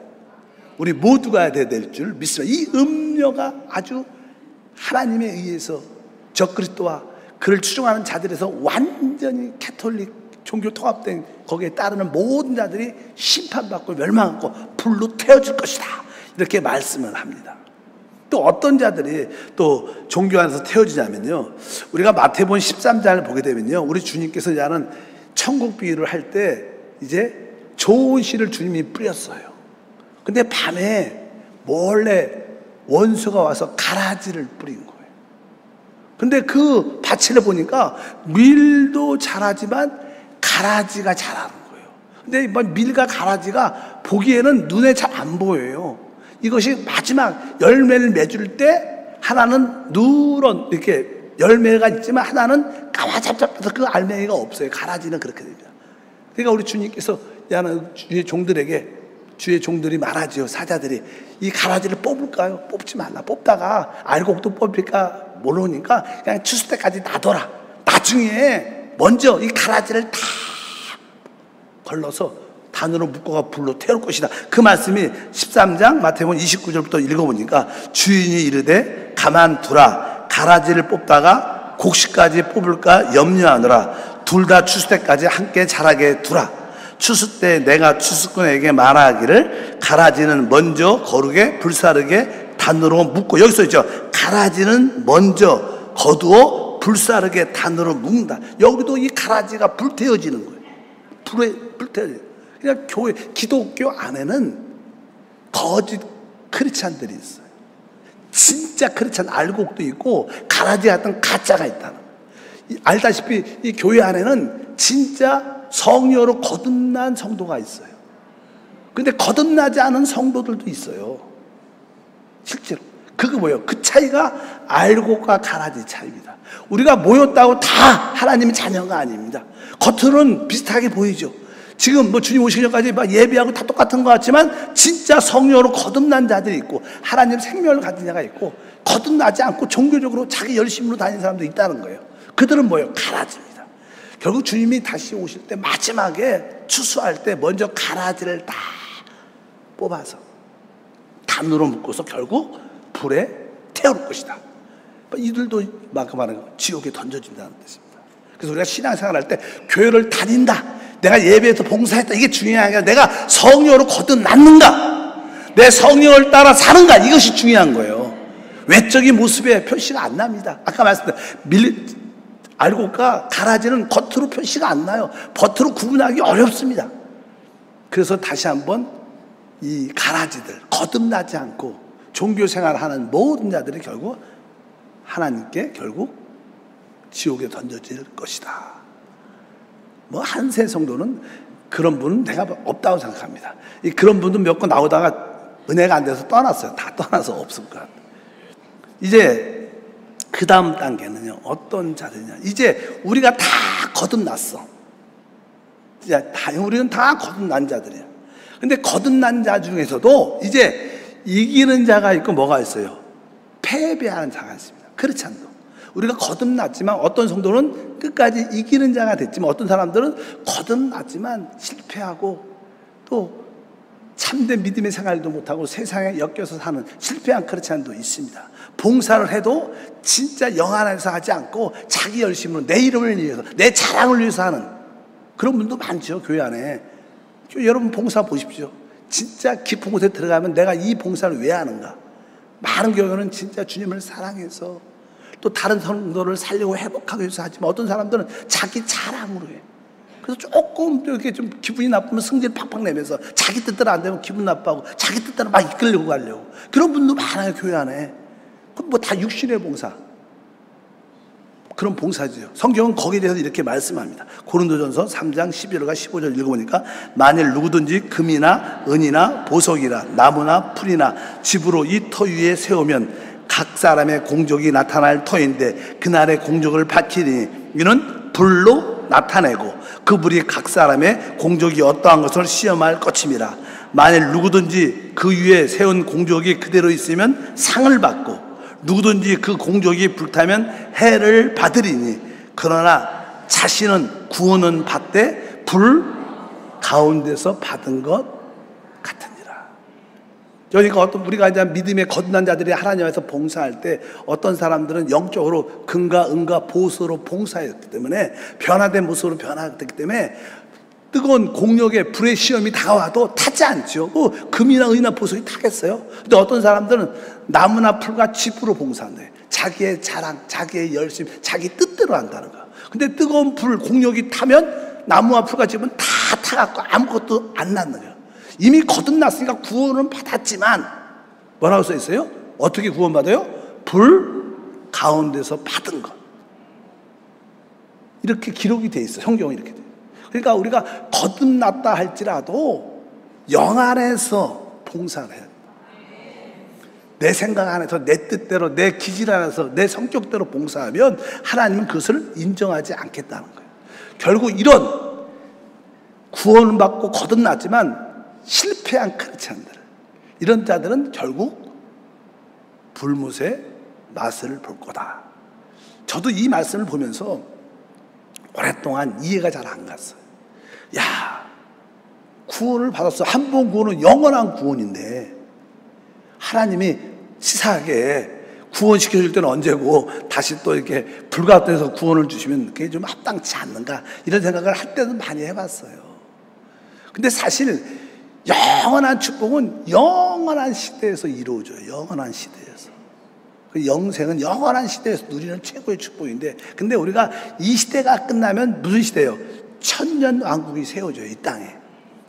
우리 모두가 될 줄 믿습니다. 이 음료가 아주 하나님에 의해서 적그리스도와 그를 추종하는 자들에서 완전히 캐톨릭 종교 통합된 거기에 따르는 모든 자들이 심판받고 멸망하고 불로 태워질 것이다. 이렇게 말씀을 합니다. 또 어떤 자들이 또 종교 안에서 태워지냐면요, 우리가 마태복음 13장을 보게 되면요, 우리 주님께서 이제는 천국 비유를 할 때 이제 좋은 씨를 주님이 뿌렸어요. 근데 밤에 몰래 원수가 와서 가라지를 뿌린 거예요. 근데 그 밭을 보니까 밀도 자라지만 가라지가 자라는 거예요. 근데 밀과 가라지가 보기에는 눈에 잘 안 보여요. 이것이 마지막 열매를 맺을 때 하나는 누런 이렇게 열매가 있지만 하나는 까마잡잡해서 그 알맹이가 없어요. 가라지는 그렇게 됩니다. 그러니까 우리 주님께서 야는 주의 종들에게, 주의 종들이 말하지요, 사자들이 이 가라지를 뽑을까요? 뽑지 말라. 뽑다가 알곡도 뽑힐까 모르니까 그냥 추수 때까지 놔둬라. 나중에 먼저 이 가라지를 다 걸러서 단으로 묶어가 불로 태울 것이다. 그 말씀이 13장 마태복음 29절부터 읽어보니까 주인이 이르되 가만두라. 가라지를 뽑다가 곡식까지 뽑을까 염려하느라. 둘 다 추수 때까지 함께 자라게 두라. 추수 때 내가 추수꾼에게 말하기를 가라지는 먼저 거룩에 불사르게 단으로 묶고, 여기 써있죠. 가라지는 먼저 거두어 불사르게 단으로 묶는다. 여기도 이 가라지가 불태워지는 거예요. 불에 불태워져요. 그러니까 교회, 기독교 안에는 거짓 크리스찬들이 있어요. 진짜 크리스찬 알곡도 있고 가라지 같은 가짜가 있다는 거예요. 알다시피 이 교회 안에는 진짜 성녀로 거듭난 성도가 있어요. 근데 거듭나지 않은 성도들도 있어요. 실제로. 그거 뭐예요? 그 차이가 알곡과 가라지 차이입니다. 우리가 모였다고 다 하나님의 자녀가 아닙니다. 겉으로는 비슷하게 보이죠. 지금 뭐 주님 오시기 전까지 막 예배하고 다 똑같은 것 같지만 진짜 성령으로 거듭난 자들이 있고 하나님 생명을 가진 자가 있고, 거듭나지 않고 종교적으로 자기 열심으로 다니는 사람도 있다는 거예요. 그들은 뭐예요? 가라지입니다. 결국 주님이 다시 오실 때 마지막에 추수할 때 먼저 가라지를 다 뽑아서 단으로 묶어서 결국 불에 태울 것이다. 이들도 막 말하는 지옥에 던져진다는 뜻입니다. 그래서 우리가 신앙생활할 때 교회를 다닌다, 내가 예배에서 봉사했다, 이게 중요한 게 아니라 내가 성령으로 거듭났는가, 내 성령을 따라 사는가, 이것이 중요한 거예요. 외적인 모습에 표시가 안 납니다. 아까 말씀드린 알곡과 가라지는 겉으로 표시가 안 나요. 겉으로 구분하기 어렵습니다. 그래서 다시 한번 이 가라지들, 거듭나지 않고 종교생활하는 모든 자들이 결국 하나님께 결국 지옥에 던져질 것이다. 뭐 한세 정도는 그런 분은 내가 없다고 생각합니다. 그런 분도 몇 건 나오다가 은혜가 안 돼서 떠났어요. 다 떠나서 없을 것 같아요. 이제 그 다음 단계는요, 어떤 자들이냐, 이제 우리가 다 거듭났어. 이제 우리는 다 거듭난 자들이야. 근데 거듭난 자 중에서도 이제 이기는 자가 있고 뭐가 있어요? 패배하는 자가 있습니다. 크리스찬도. 우리가 거듭났지만 어떤 성도는 끝까지 이기는 자가 됐지만 어떤 사람들은 거듭났지만 실패하고 또 참된 믿음의 생활도 못하고 세상에 엮여서 사는 실패한 크리스찬도 있습니다. 봉사를 해도 진짜 영 안에서 하지 않고 자기 열심으로 내 이름을 위해서 내 자랑을 위해서 하는 그런 분도 많죠. 교회 안에. 여러분 봉사 보십시오. 진짜 깊은 곳에 들어가면 내가 이 봉사를 왜 하는가. 많은 교회는 진짜 주님을 사랑해서 또 다른 성도를 살리고 회복하기 위해서 하지만 어떤 사람들은 자기 자랑으로 해. 그래서 조금 이렇게 좀 기분이 나쁘면 승질 팍팍 내면서 자기 뜻대로 안 되면 기분 나빠하고 자기 뜻대로 막 이끌려고 가려고 그런 분도 많아요. 교회 안에. 그럼 뭐 다 육신의 봉사 그런 봉사지요. 성경은 거기에 대해서 이렇게 말씀합니다. 고린도전서 3장 11절과 15절 읽어보니까 만일 누구든지 금이나 은이나 보석이나 나무나 풀이나 집으로 이 터 위에 세우면 각 사람의 공적이 나타날 터인데 그날의 공적을 밝히니 이는 불로 나타내고 그 불이 각 사람의 공적이 어떠한 것을 시험할 것임이라. 만일 누구든지 그 위에 세운 공적이 그대로 있으면 상을 받고 누구든지 그 공적이 불타면 해를 받으리니 그러나 자신은 구원은 받되 불 가운데서 받은 것 같으니라. 그러니까 우리가 이제 믿음의 거듭난 자들이 하나님 앞에서 봉사할 때 어떤 사람들은 영적으로 금과 은과 보석으로 봉사했기 때문에 변화된 모습으로 변화됐기 때문에 뜨거운 공력의 불의 시험이 다가와도 타지 않죠. 금이나 은이나 보석이 타겠어요. 근데 어떤 사람들은 나무나 풀과 집으로 봉사한대. 자기의 자랑, 자기의 열심, 자기 뜻대로 한다는 거야. 근데 뜨거운 불 공력이 타면 나무와 풀과 집은 다 타갖고 아무것도 안 낳는 거야. 이미 거듭났으니까 구원은 받았지만 뭐라고 써 있어요? 어떻게 구원받아요? 불 가운데서 받은 것. 이렇게 기록이 돼 있어요. 성경은 이렇게 돼. 그러니까 우리가 거듭났다 할지라도 영 안에서 봉사를 해야 돼. 내 생각 안에서 내 뜻대로 내 기질 안에서 내 성격대로 봉사하면 하나님은 그것을 인정하지 않겠다는 거예요. 결국 이런 구원을 받고 거듭났지만 실패한 크리스찬들 이런 자들은 결국 불못의 맛을 볼 거다. 저도 이 말씀을 보면서 오랫동안 이해가 잘 안 갔어요. 야, 구원을 받았어. 한 번 구원은 영원한 구원인데 하나님이 치사하게 구원시켜줄 때는 언제고 다시 또 이렇게 불가능해서 구원을 주시면 그게 좀 합당치 않는가 이런 생각을 할 때도 많이 해봤어요. 근데 사실 영원한 축복은 영원한 시대에서 이루어져요. 영원한 시대에서. 그 영생은 영원한 시대에서 누리는 최고의 축복인데 근데 우리가 이 시대가 끝나면 무슨 시대예요? 천년 왕국이 세워져요. 이 땅에.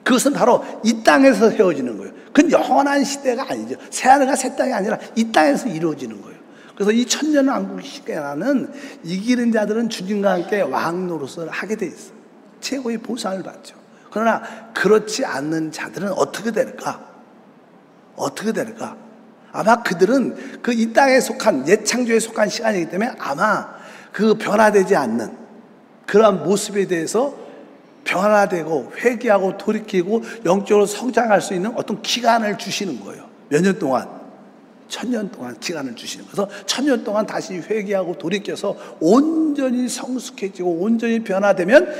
그것은 바로 이 땅에서 세워지는 거예요. 그건 영원한 시대가 아니죠. 새하늘과 새 땅이 아니라 이 땅에서 이루어지는 거예요. 그래서 이 천년 왕국 시대라는 이기는 자들은 주님과 함께 왕 노릇을 하게 돼 있어요. 최고의 보상을 받죠. 그러나 그렇지 않는 자들은 어떻게 될까? 어떻게 될까? 아마 그들은 그 이 땅에 속한 옛 창조에 속한 시간이기 때문에 아마 그 변화되지 않는 그러한 모습에 대해서 변화되고 회개하고 돌이키고 영적으로 성장할 수 있는 어떤 기간을 주시는 거예요. 몇 년 동안? 1000년 동안 기간을 주시는 거예요. 그래서 1000년 동안 다시 회개하고 돌이켜서 온전히 성숙해지고 온전히 변화되면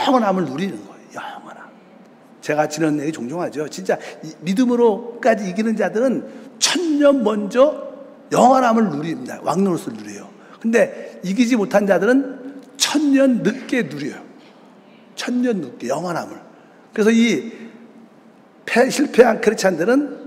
영원함을 누리는 거예요. 영원함. 제가 지난 얘기 종종 하죠. 진짜 믿음으로까지 이기는 자들은 1000년 먼저 영원함을 누립니다. 왕노릇을 누려요. 근데 이기지 못한 자들은 1000년 늦게 누려요. 1000년 늦게 영원함을. 그래서 이 실패한 크리스찬들은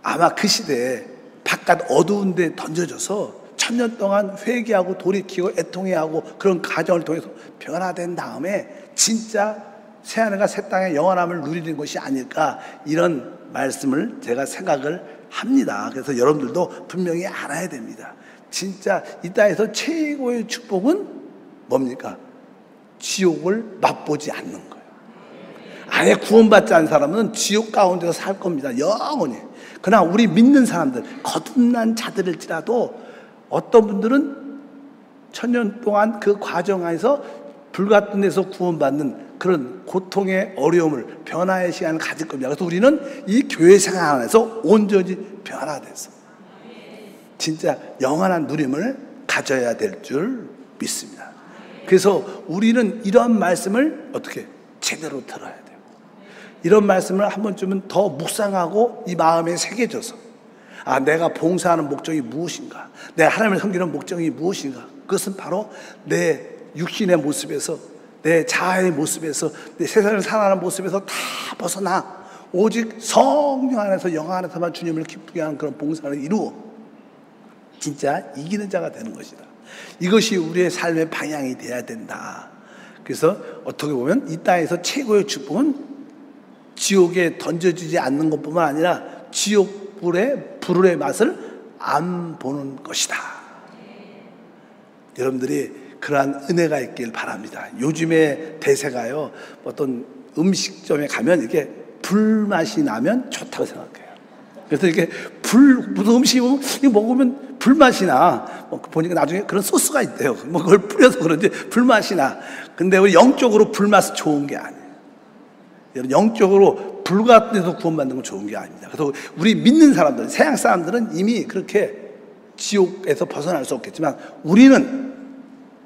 아마 그 시대에 바깥 어두운 데 던져져서 1000년 동안 회개하고 돌이키고 애통해하고 그런 과정을 통해서 변화된 다음에 진짜 새하늘과 새 땅의 영원함을 누리는 것이 아닐까 이런 말씀을 제가 생각을 합니다. 그래서 여러분들도 분명히 알아야 됩니다. 진짜 이 땅에서 최고의 축복은 뭡니까? 지옥을 맛보지 않는 거예요. 아예 구원받지 않은 사람은 지옥 가운데서 살 겁니다. 영원히. 그러나 우리 믿는 사람들, 거듭난 자들일지라도 어떤 분들은 1000년 동안 그 과정 안에서 불같은 데서 구원받는 그런 고통의 어려움을 변화의 시간을 가질 겁니다. 그래서 우리는 이 교회 생활 안에서 온전히 변화돼서 진짜 영원한 누림을 가져야 될 줄 믿습니다. 그래서 우리는 이러한 말씀을 어떻게 제대로 들어야 돼요. 이런 말씀을 한 번쯤은 더 묵상하고 이 마음에 새겨져서 내가 봉사하는 목적이 무엇인가, 내가 하나님을 섬기는 목적이 무엇인가, 그것은 바로 내 육신의 모습에서, 내 자아의 모습에서, 내 세상을 살아가는 모습에서 다 벗어나 오직 성령 안에서, 영 안에서만 주님을 기쁘게 하는 그런 봉사를 이루어 진짜 이기는 자가 되는 것이다. 이것이 우리의 삶의 방향이 돼야 된다. 그래서 어떻게 보면 이 땅에서 최고의 축복은 지옥에 던져지지 않는 것뿐만 아니라 지옥 불의 맛을 안 보는 것이다. 여러분들이 그러한 은혜가 있길 바랍니다. 요즘의 대세가요, 어떤 음식점에 가면 이렇게 불맛이 나면 좋다고 생각해요. 그래서 이렇게 무슨 음식이 먹으면 불맛이 나. 보니까 나중에 그런 소스가 있대요. 그걸 뿌려서 그런지 불맛이 나. 근데 우리 영적으로 불맛은 좋은 게 아니에요. 영적으로 불 같은 데서 구원받는 건 좋은 게 아닙니다. 그래서 우리 믿는 사람들, 세상 사람들은 이미 그렇게 지옥에서 벗어날 수 없겠지만 우리는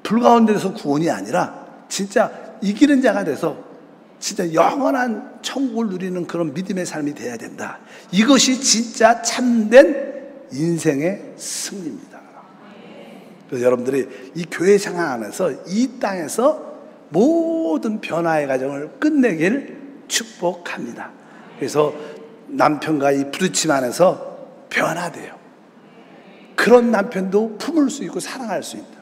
불 가운데서 구원이 아니라 진짜 이기는 자가 돼서 진짜 영원한 천국을 누리는 그런 믿음의 삶이 돼야 된다. 이것이 진짜 참된 인생의 승리입니다. 그래서 여러분들이 이 교회 상황 안에서 이 땅에서 모든 변화의 과정을 끝내길 축복합니다. 그래서 남편과 이 부딪힘 안에서 변화돼요. 그런 남편도 품을 수 있고 사랑할 수 있다.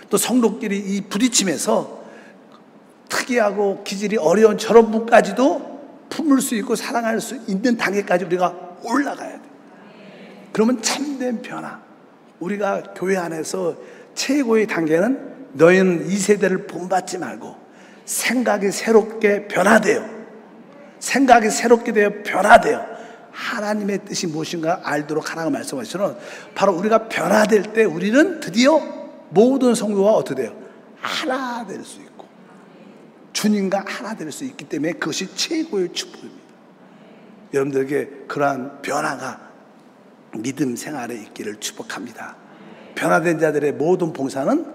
또 성도끼리 이 부딪힘에서 특이하고 기질이 어려운 저런 분까지도 품을 수 있고 사랑할 수 있는 단계까지 우리가 올라가야 돼요. 그러면 참된 변화. 우리가 교회 안에서 최고의 단계는 너희는 이 세대를 본받지 말고 생각이 새롭게 변화돼요. 생각이 새롭게 되어 변화돼요. 하나님의 뜻이 무엇인가 알도록 하라고 말씀하시는, 바로 우리가 변화될 때 우리는 드디어 모든 성도가 어떻게 돼요? 하나 될 수 있고 주님과 하나 될 수 있기 때문에 그것이 최고의 축복입니다. 여러분들에게 그러한 변화가 믿음 생활에 있기를 축복합니다. 변화된 자들의 모든 봉사는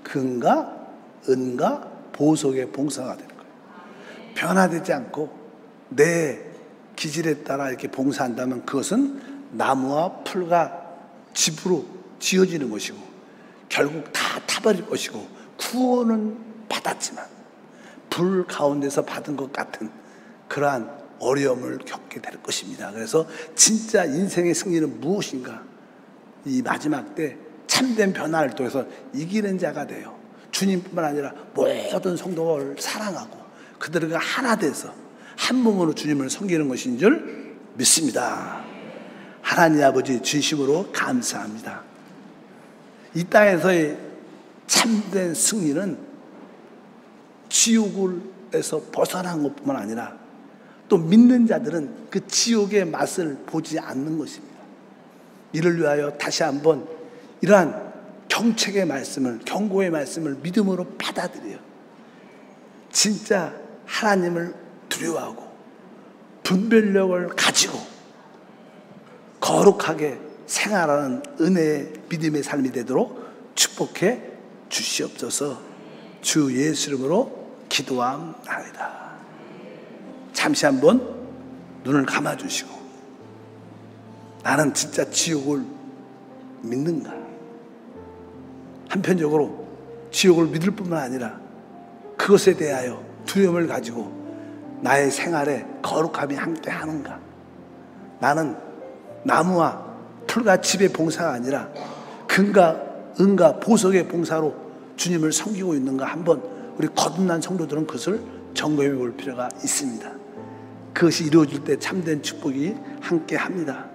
금과 은과 보석의 봉사가 되는 거예요. 변화되지 않고 내 기질에 따라 이렇게 봉사한다면 그것은 나무와 풀과 집으로 지어지는 것이고 결국 다 타버릴 것이고 구원은 받았지만 불 가운데서 받은 것 같은 그러한 어려움을 겪게 될 것입니다. 그래서 진짜 인생의 승리는 무엇인가? 이 마지막 때 참된 변화를 통해서 이기는 자가 돼요. 주님뿐만 아니라 모든 성도를 사랑하고 그들과 하나 돼서 한 몸으로 주님을 섬기는 것인 줄 믿습니다. 하나님 아버지 진심으로 감사합니다. 이 땅에서의 참된 승리는 지옥에서 벗어난 것뿐만 아니라 또 믿는 자들은 그 지옥의 맛을 보지 않는 것입니다. 이를 위하여 다시 한번 이러한 경책의 말씀을, 경고의 말씀을 믿음으로 받아들여요. 진짜 하나님을 두려워하고 분별력을 가지고 거룩하게 생활하는 은혜의 믿음의 삶이 되도록 축복해 주시옵소서. 주 예수 이름으로 기도함나이다. 잠시 한번 눈을 감아주시고 나는 진짜 지옥을 믿는가? 한편적으로 지옥을 믿을 뿐만 아니라 그것에 대하여 두려움을 가지고 나의 생활에 거룩함이 함께 하는가? 나는 나무와 풀과 집의 봉사가 아니라 금과 은과 보석의 봉사로 주님을 섬기고 있는가? 한번 우리 거듭난 성도들은 그것을 점검해 볼 필요가 있습니다. 그것이 이루어질 때 참된 축복이 함께 합니다.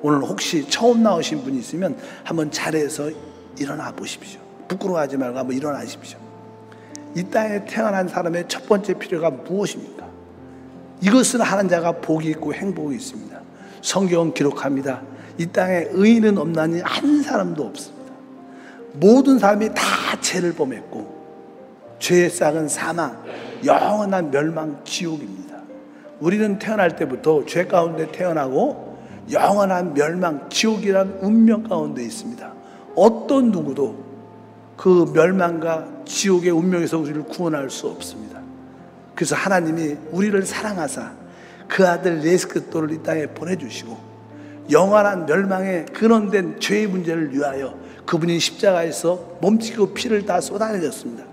오늘 혹시 처음 나오신 분이 있으면 한번 자리에서 일어나 보십시오. 부끄러워하지 말고 한번 일어나십시오. 이 땅에 태어난 사람의 첫 번째 필요가 무엇입니까? 이것을 하는 자가 복이 있고 행복이 있습니다. 성경은 기록합니다. 이 땅에 의인은 없나니 한 사람도 없습니다. 모든 사람이 다 죄를 범했고 죄의 싹은 사망, 영원한 멸망, 지옥입니다. 우리는 태어날 때부터 죄 가운데 태어나고 영원한 멸망, 지옥이란 운명 가운데 있습니다. 어떤 누구도 그 멸망과 지옥의 운명에서 우리를 구원할 수 없습니다. 그래서 하나님이 우리를 사랑하사 그 아들 예수 그리스도를 이 땅에 보내주시고 영원한 멸망에 근원된 죄의 문제를 위하여 그분이 십자가에서 몸짓고 피를 다 쏟아내셨습니다.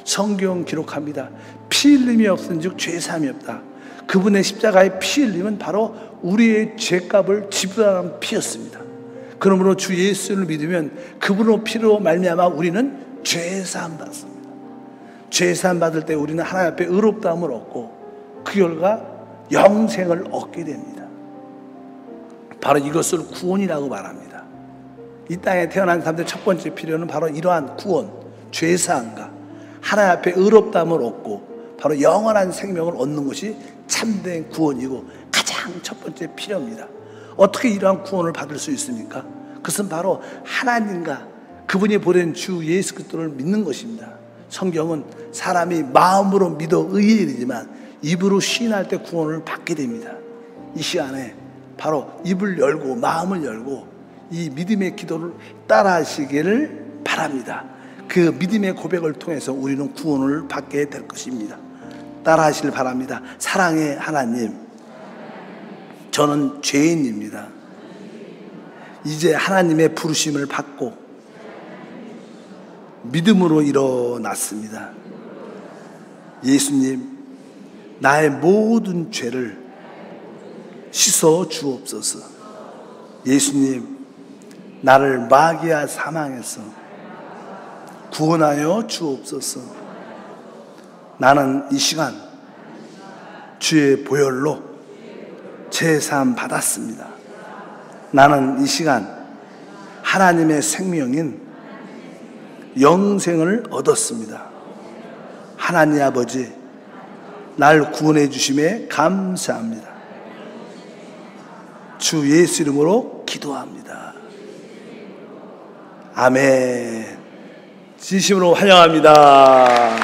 성경 기록합니다. 피 흘림이 없은즉 죄 사함이 없다. 그분의 십자가의 피 흘림은 바로 우리의 죄값을 지불하는 피였습니다. 그러므로 주 예수를 믿으면 그분의 피로 말미암아 우리는 죄 사함 받습니다. 죄 사함 받을 때 우리는 하나님 앞에 의롭다함을 얻고 그 결과 영생을 얻게 됩니다. 바로 이것을 구원이라고 말합니다. 이 땅에 태어난 사람들의 첫 번째 필요는 바로 이러한 구원, 죄 사함과 하나님 앞에 의롭다함을 얻고 바로 영원한 생명을 얻는 것이 참된 구원이고 가장 첫 번째 필요입니다. 어떻게 이러한 구원을 받을 수 있습니까? 그것은 바로 하나님과 그분이 보낸 주 예수 그리스도를 믿는 것입니다. 성경은 사람이 마음으로 믿어 의에 이르지만 입으로 시인할 때 구원을 받게 됩니다. 이 시간에 바로 입을 열고 마음을 열고 이 믿음의 기도를 따라하시기를 바랍니다. 그 믿음의 고백을 통해서 우리는 구원을 받게 될 것입니다. 따라하시길 바랍니다. 사랑의 하나님, 저는 죄인입니다. 이제 하나님의 부르심을 받고 믿음으로 일어났습니다. 예수님, 나의 모든 죄를 씻어 주옵소서. 예수님, 나를 마귀와 사망에서 구원하여 주옵소서. 나는 이 시간 주의 보혈로 제사함 받았습니다. 나는 이 시간 하나님의 생명인 영생을 얻었습니다. 하나님 아버지, 날 구원해 주심에 감사합니다. 주 예수 이름으로 기도합니다. 아멘. 진심으로 환영합니다.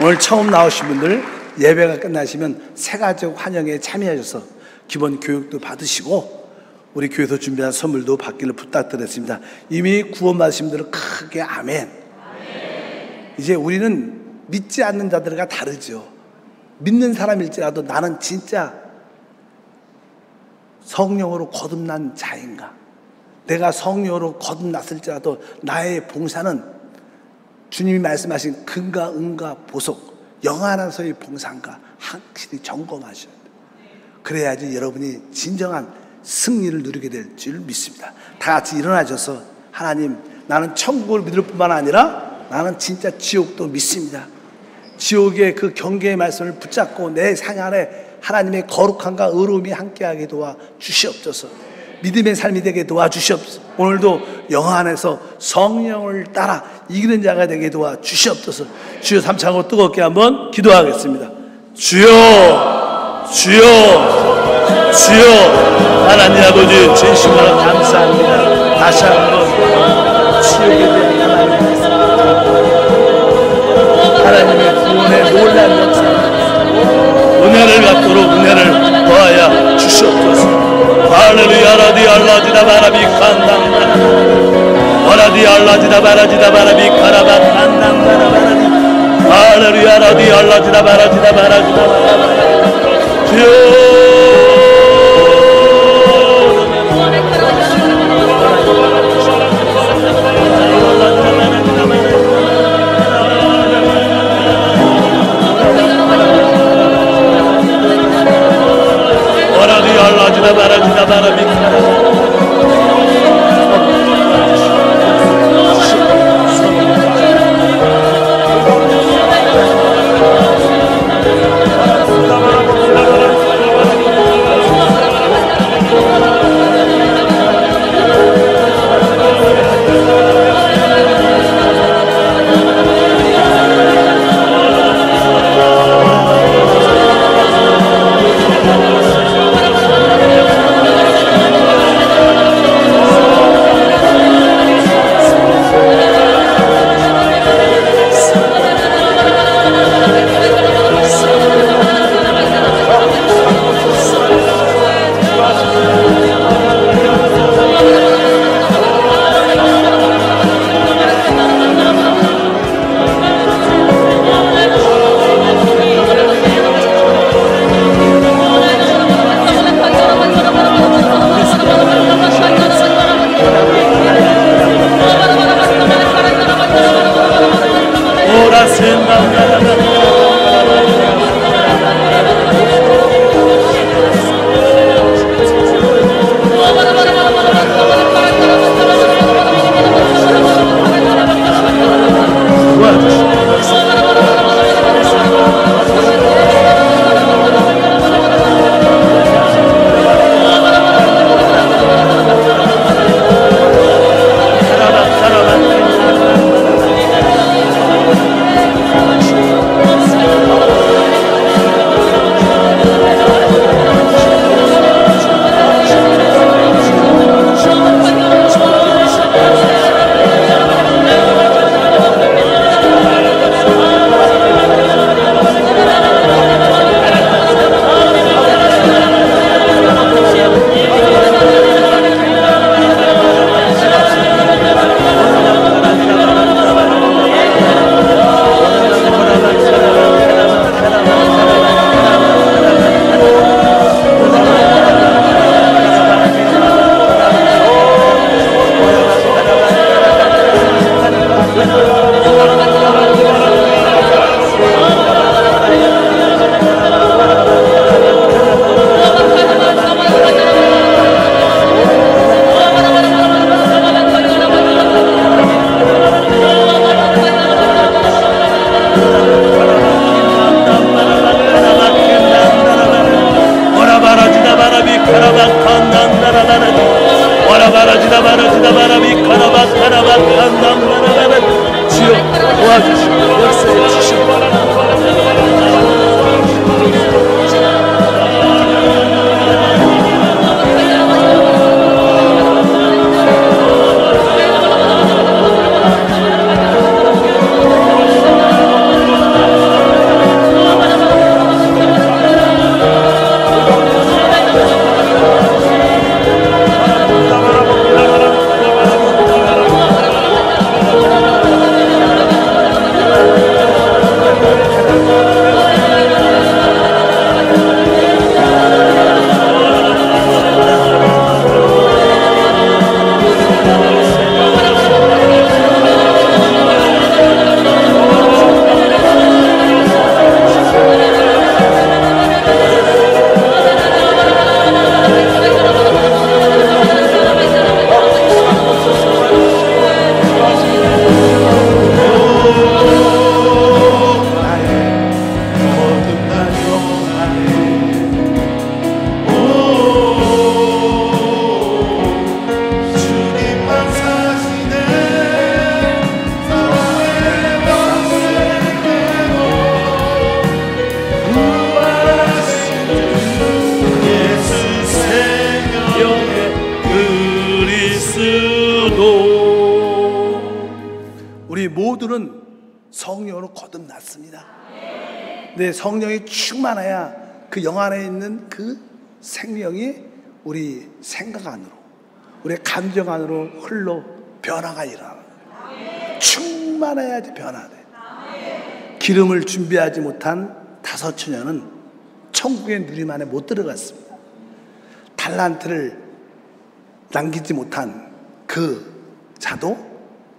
오늘 처음 나오신 분들 예배가 끝나시면 새가족 환영에 참여하셔서 기본 교육도 받으시고 우리 교회에서 준비한 선물도 받기를 부탁드렸습니다. 이미 구원받으신 분들은 크게 아멘. 이제 우리는 믿지 않는 자들과 다르죠. 믿는 사람일지라도 나는 진짜 성령으로 거듭난 자인가? 내가 성령으로 거듭났을지라도 나의 봉사는 주님이 말씀하신 근과 은과 보석, 영안에서의 봉사인가 확실히 점검하셔야 돼요. 그래야지 여러분이 진정한 승리를 누리게 될 줄 믿습니다. 다 같이 일어나셔서 하나님, 나는 천국을 믿을 뿐만 아니라 나는 진짜 지옥도 믿습니다. 지옥의 그 경계의 말씀을 붙잡고 내 생활에 하나님의 거룩함과 의로움이 함께하게 도와 주시옵소서. 믿음의 삶이 되게 도와주시옵소서. 오늘도 영화 안에서 성령을 따라 이기는 자가 되게 도와주시옵소서. 주여 삼창으로 뜨겁게 한번 기도하겠습니다. 주여, 주여, 주여. 하나님 아버지, 진심으로 감사합니다. 다시 한번 지옥에 대한 하나님의 구원의 놀라운 역사, 은혜를 갖도록 은혜를 더하여 주시옵소서. 할렐루야. 라디 알라지다 바라비 칸당바라 라디 알라지다 바라지다 바라비 카라바 칸당바라 바라디 할렐루야. 라디 알라지다 바라지다 바라지다 바라바 주여. 알라지다 바라지다 바라비 주여 도와주시고 역사해 주시옵소서. 우리 모두는 성령으로 거듭났습니다. 네, 성령이 충만해야 그 영 안에 있는 그 생명이 우리 생각 안으로, 우리 감정 안으로 흘러 변화가 일어나는 거예요. 충만해야지 변화돼. 기름을 준비하지 못한 다섯 처녀는 천국의 누림 안에 못 들어갔습니다. 달란트를 남기지 못한 그 자도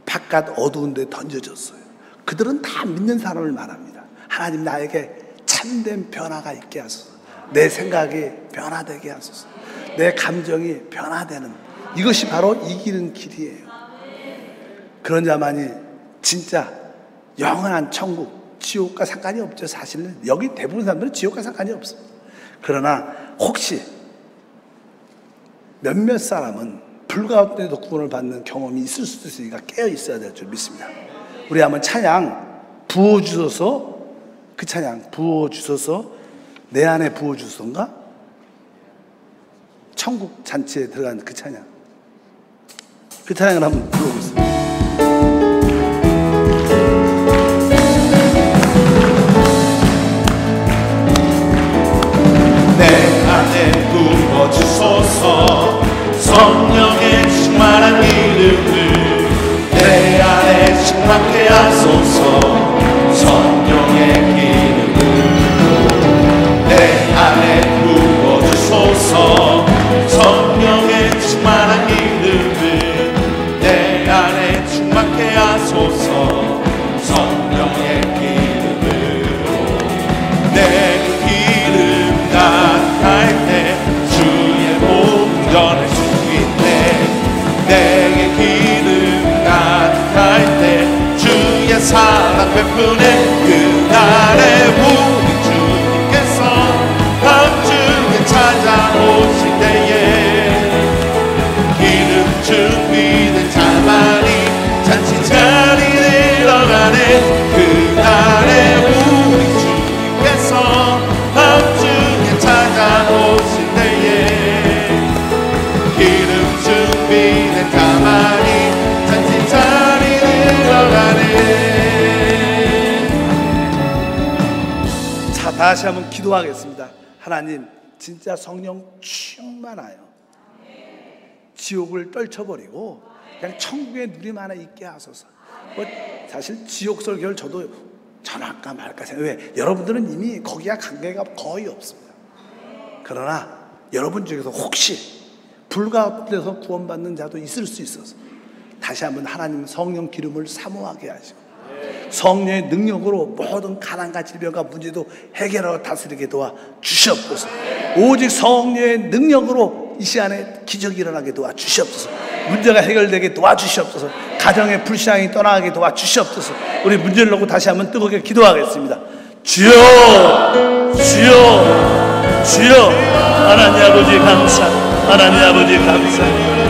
바깥 어두운 데 던져졌어요. 그들은 다 믿는 사람을 말합니다. 하나님 나에게 참된 변화가 있게 하소서. 내 생각이 변화되게 하소서. 내 감정이 변화되는, 이것이 바로 이기는 길이에요. 그런 자만이 진짜 영원한 천국, 지옥과 상관이 없죠. 사실은 여기 대부분 사람들은 지옥과 상관이 없습니다. 그러나 혹시 몇몇 사람은 불가운데도 구원을 받는 경험이 있을 수도 있으니까 깨어 있어야 될 줄 믿습니다. 우리 한번 찬양 부어주소서, 그 찬양 부어주소서, 내 안에 부어주소서인가? 천국 잔치에 들어간 그 찬양, 그 찬양을 한번 불러보겠습니다. 내 안에 부어주소서, 성령의 충만한 이름을 내 안에 충만케 하소서. 성령의 기름으로 내 안에 부어주소서, 성령의 충만한 이름을 내 안에 충만케 하소서. 성령의 기름으로 내 기름 나타날 때 주의 복 전할 수 있네. 내게 기름 나타날 때 주의 사랑 베푸네. 그날에 우리 주님께서 밤중에 찾아오실 때에 기름 준비된 자만이 잔치 자리에 들어가네. 그날에 우리 주님께서 밤중에 찾아오실 때에 기름 준비된 자만이 잔치 자리에 들어가네. 자, 다시 한번 기도하겠습니다. 하나님, 진짜 성령 충만하여 지옥을 떨쳐버리고 그냥 천국의 누림 안에 있게 하소서. 뭐 사실 지옥 설교를 저도 전할까 말까 생각해요. 왜? 여러분들은 이미 거기와 관계가 거의 없습니다. 그러나 여러분 중에서 혹시 불가운데서 구원받는 자도 있을 수 있어서 다시 한번 하나님 성령 기름을 사모하게 하시고 성령의 능력으로 모든 가난과 질병과 문제도 해결하고 다스리게 도와 주시옵소서. 오직 성령의 능력으로 이 시간에 기적이 일어나게 도와 주시옵소서. 문제가 해결되게 도와 주시옵소서. 가정의 불신앙이 떠나게 도와 주시옵소서. 우리 문제를 놓고 다시 한번 뜨겁게 기도하겠습니다. 주여, 주여, 주여. 하나님 아버지 감사합니다. 하나님 아버지 감사합니다.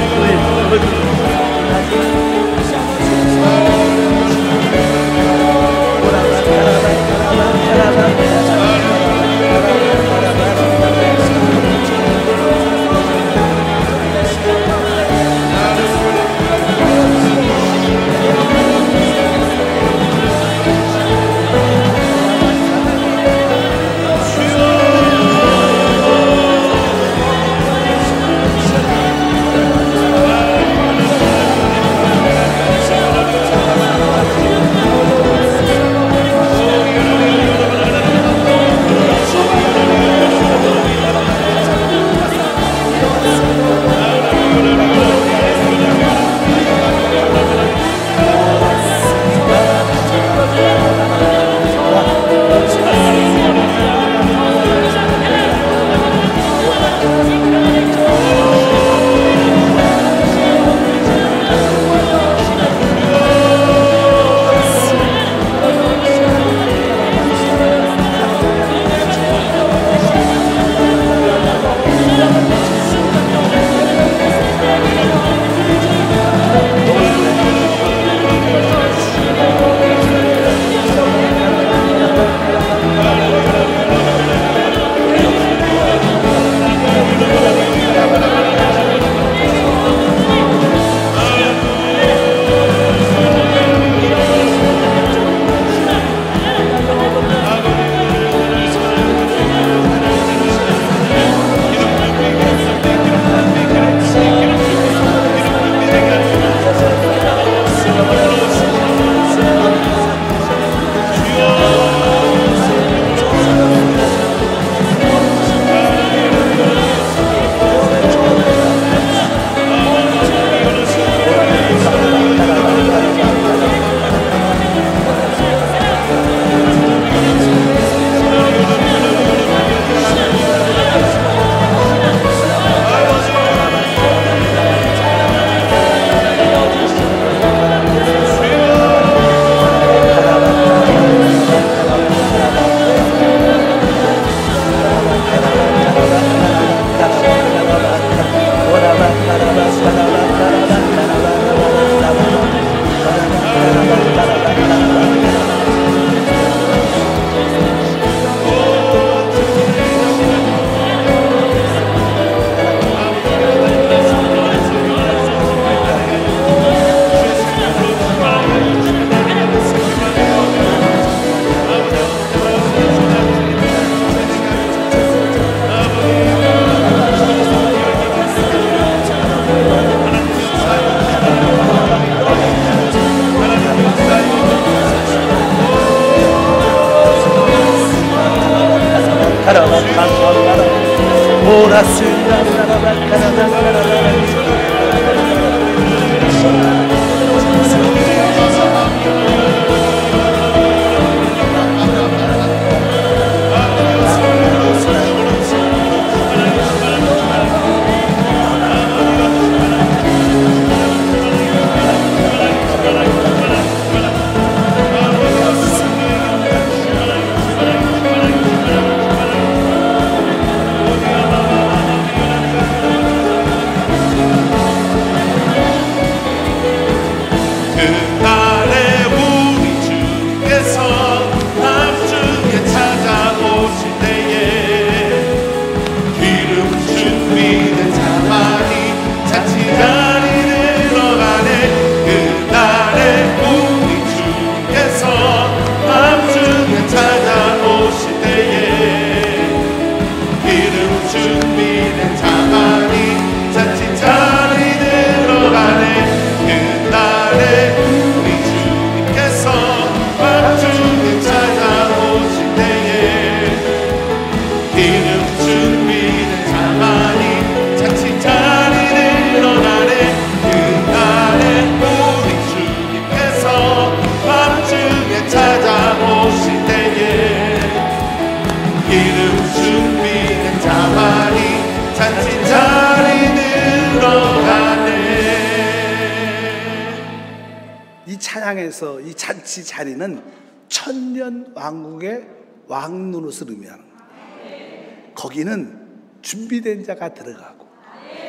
찬양에서 이 잔치 자리는 천년 왕국의 왕노릇을 의미하는 거예요. 거기는 준비된 자가 들어가고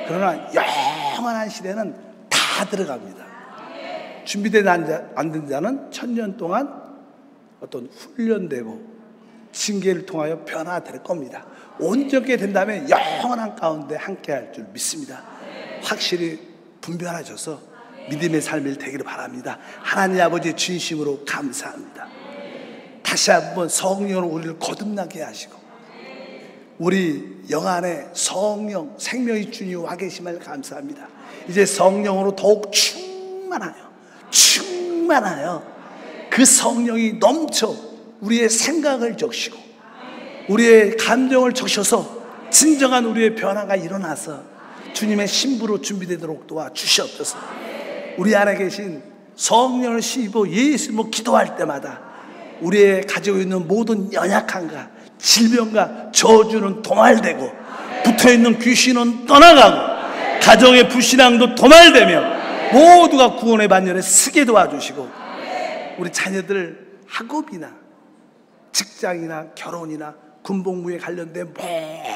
그러나 영원한 시대는 다 들어갑니다. 준비된 안 된 자는 1000년 동안 어떤 훈련되고 징계를 통하여 변화될 겁니다. 온전하게 된다면 영원한 가운데 함께할 줄 믿습니다. 확실히 분별하셔서 믿음의 삶이 되기를 바랍니다. 하나님 아버지 진심으로 감사합니다. 다시 한번 성령으로 우리를 거듭나게 하시고 우리 영 안에 성령 생명의 주님 와 계심을 감사합니다. 이제 성령으로 더욱 충만하여 그 성령이 넘쳐 우리의 생각을 적시고 우리의 감정을 적셔서 진정한 우리의 변화가 일어나서 주님의 신부로 준비되도록 도와주시옵소서. 우리 안에 계신 성령을 씹어 예수로 기도할 때마다 우리의 가지고 있는 모든 연약함과 질병과 저주는 도말되고 붙어있는 귀신은 떠나가고 가정의 불신앙도 도말되며 모두가 구원의 반열에 서게 도와주시고 우리 자녀들 학업이나 직장이나 결혼이나 군복무에 관련된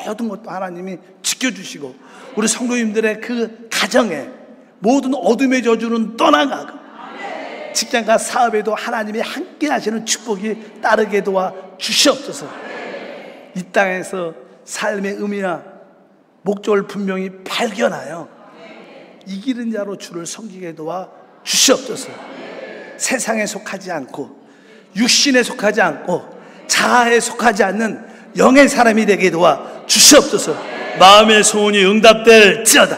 모든 것도 하나님이 지켜주시고 우리 성도님들의 그 가정에 모든 어둠의 저주는 떠나가고 직장과 사업에도 하나님이 함께 하시는 축복이 따르게 도와 주시옵소서. 이 땅에서 삶의 의미와 목적을 분명히 발견하여 이기는 자로 주를 섬기게 도와 주시옵소서. 세상에 속하지 않고 육신에 속하지 않고 자아에 속하지 않는 영의 사람이 되게 도와 주시옵소서. 마음의 소원이 응답될지어다.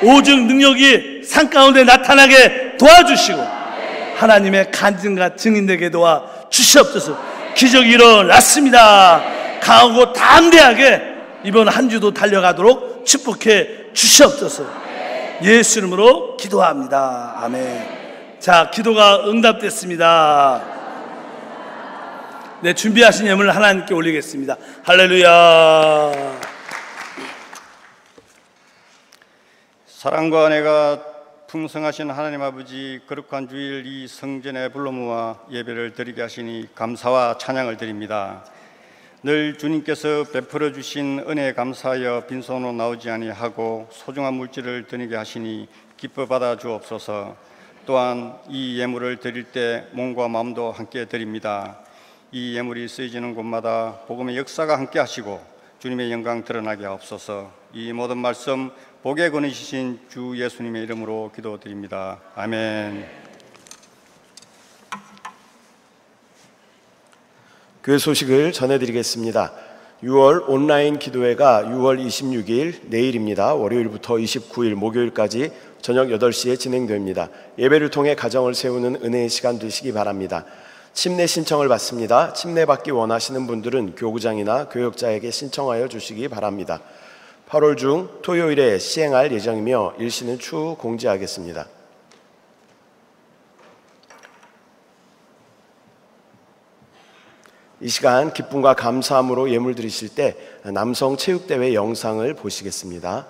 오직 능력이 산 가운데 나타나게 도와주시고 하나님의 간증과 증인되게 도와 주시옵소서. 기적이 일어났습니다. 강하고 담대하게 이번 한 주도 달려가도록 축복해 주시옵소서. 예수 이름으로 기도합니다. 아멘. 자, 기도가 응답됐습니다. 네, 준비하신 예물을 하나님께 올리겠습니다. 할렐루야. 사랑과 은혜가 풍성하신 하나님 아버지, 거룩한 주일 이 성전에 불러 모아 예배를 드리게 하시니 감사와 찬양을 드립니다. 늘 주님께서 베풀어 주신 은혜에 감사하여 빈손으로 나오지 아니하고 소중한 물질을 드리게 하시니 기뻐 받아 주옵소서. 또한 이 예물을 드릴 때 몸과 마음도 함께 드립니다. 이 예물이 쓰여지는 곳마다 복음의 역사가 함께 하시고 주님의 영광 드러나게 하옵소서. 이 모든 말씀 복에 거느시신 주 예수님의 이름으로 기도드립니다. 아멘. 교회 소식을 전해드리겠습니다. 6월 온라인 기도회가 6월 26일 내일입니다. 월요일부터 29일 목요일까지 저녁 8시에 진행됩니다. 예배를 통해 가정을 세우는 은혜의 시간 되시기 바랍니다. 침례 신청을 받습니다. 침례 받기 원하시는 분들은 교구장이나 교역자에게 신청하여 주시기 바랍니다. 8월 중 토요일에 시행할 예정이며 일시는 추후 공지하겠습니다. 이 시간 기쁨과 감사함으로 예물 드리실 때 남성 체육대회 영상을 보시겠습니다.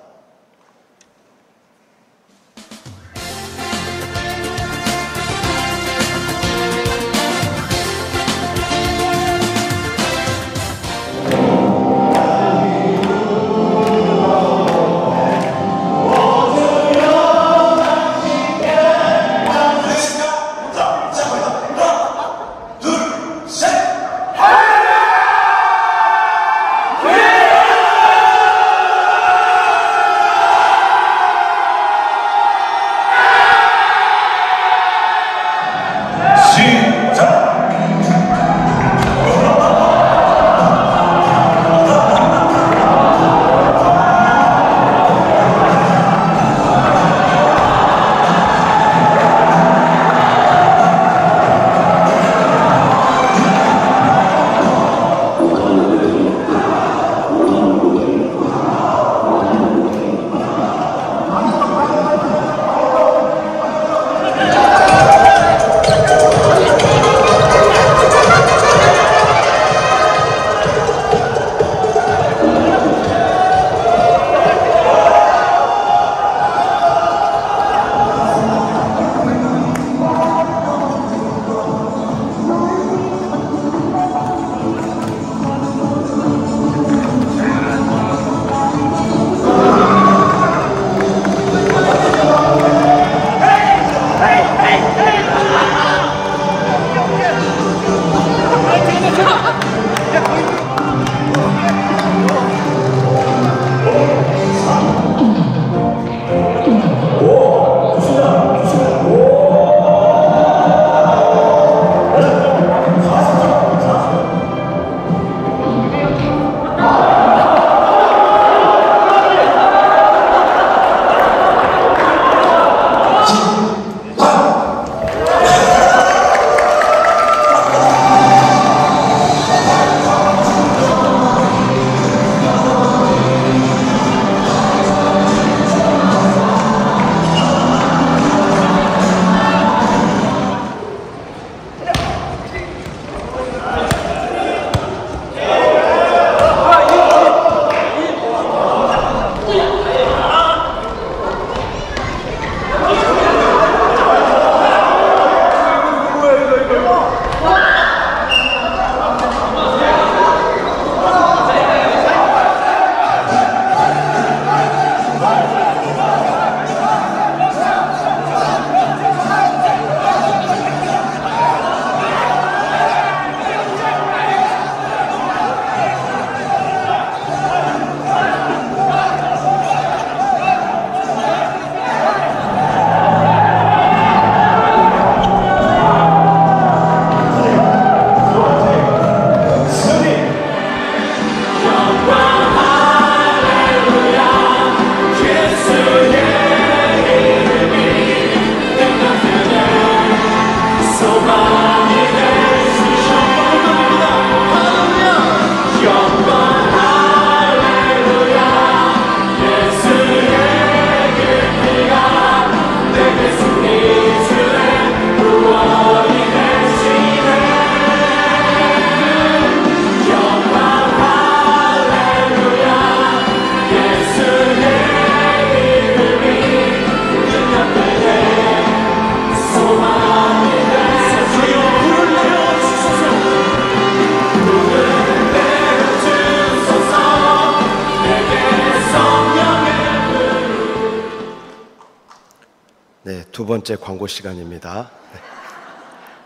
두 번째 광고 시간입니다.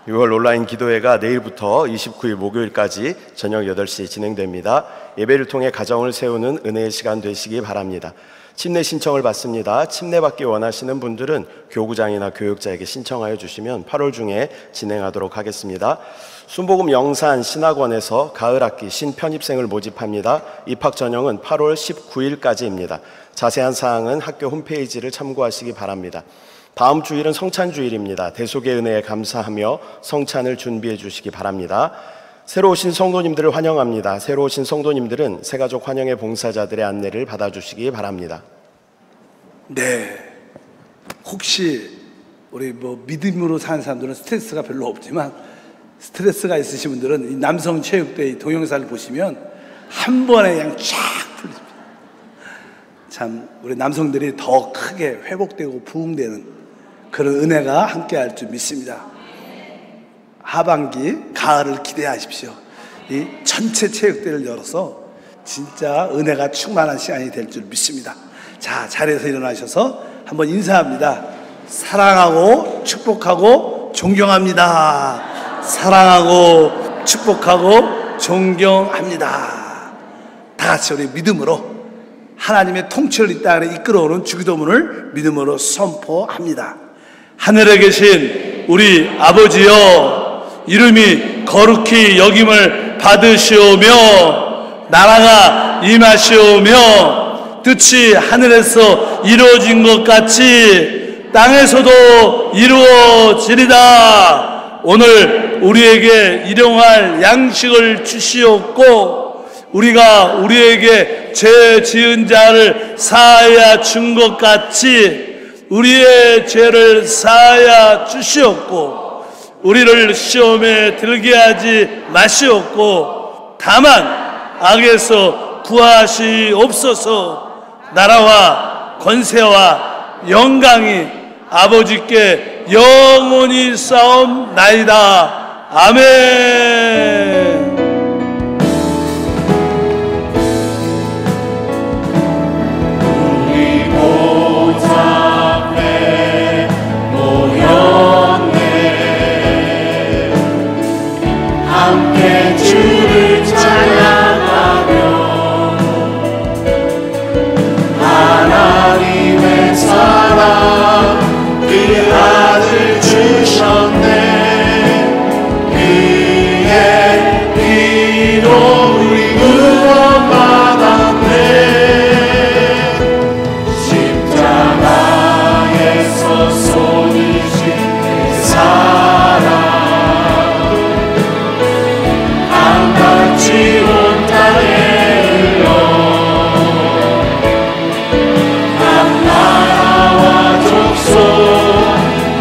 6월 온라인 기도회가 내일부터 29일 목요일까지 저녁 8시에 진행됩니다. 예배를 통해 가정을 세우는 은혜의 시간 되시기 바랍니다. 침례 신청을 받습니다. 침례받기 원하시는 분들은 교구장이나 교육자에게 신청하여 주시면 8월 중에 진행하도록 하겠습니다. 순복음 영산 신학원에서 가을 학기 신편입생을 모집합니다. 입학 전형은 8월 19일까지입니다. 자세한 사항은 학교 홈페이지를 참고하시기 바랍니다. 다음 주일은 성찬주일입니다. 대속의 은혜에 감사하며 성찬을 준비해 주시기 바랍니다. 새로 오신 성도님들을 환영합니다. 새로 오신 성도님들은 새가족 환영회 봉사자들의 안내를 받아주시기 바랍니다. 네, 혹시 우리 믿음으로 사는 사람들은 스트레스가 별로 없지만 스트레스가 있으신 분들은 이 남성체육대회 동영상을 보시면 한 번에 그냥 쫙 풀립니다. 참 우리 남성들이 더 크게 회복되고 부흥되는 그런 은혜가 함께할 줄 믿습니다. 하반기 가을을 기대하십시오. 이 전체 체육대회를 열어서 진짜 은혜가 충만한 시간이 될 줄 믿습니다. 자, 자리에서 일어나셔서 한번 인사합니다. 사랑하고 축복하고 존경합니다. 사랑하고 축복하고 존경합니다. 다 같이 우리 믿음으로 하나님의 통치를 이 땅에 이끌어오는 주기도문을 믿음으로 선포합니다. 하늘에 계신 우리 아버지여, 이름이 거룩히 여김을 받으시오며 나라가 임하시오며 뜻이 하늘에서 이루어진 것 같이 땅에서도 이루어지리다. 오늘 우리에게 일용할 양식을 주시옵고 우리가 우리에게 죄 지은 자를 사하여 준 것 같이 우리의 죄를 사하여 주시옵고 우리를 시험에 들게 하지 마시옵고 다만 악에서 구하시옵소서. 나라와 권세와 영광이 아버지께 영원히 싸움나이다. 아멘. 주를 찬양하며 하나님의 사랑 그 아들 주셨네. 그의 피로 우리 구원받았네. 십자가에서 쏟으신 그 사랑 온 땅에 흘러 각 나라와 족속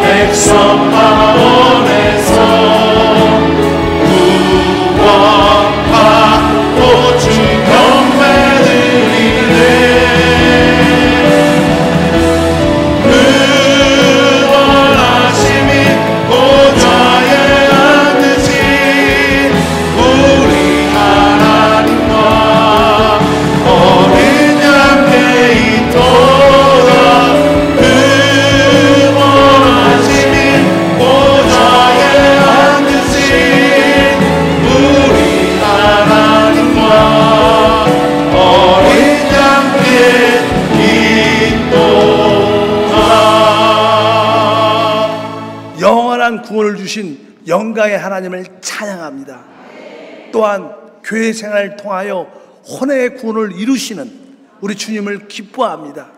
백성 가운데서 구원받고 주 경배 드리네. 구원하심이 보좌에 앉으신 우리 하나님과 어린 양께 있도다. 구원하심이 보좌에 앉으신 우리 하나님과 어린 양께 있도다. 영원한 구원을 주신 영광의 하나님을 찬양합니다. 또한 교회 생활을 통하여 혼의 구원을 이루시는 우리 주님을 기뻐합니다.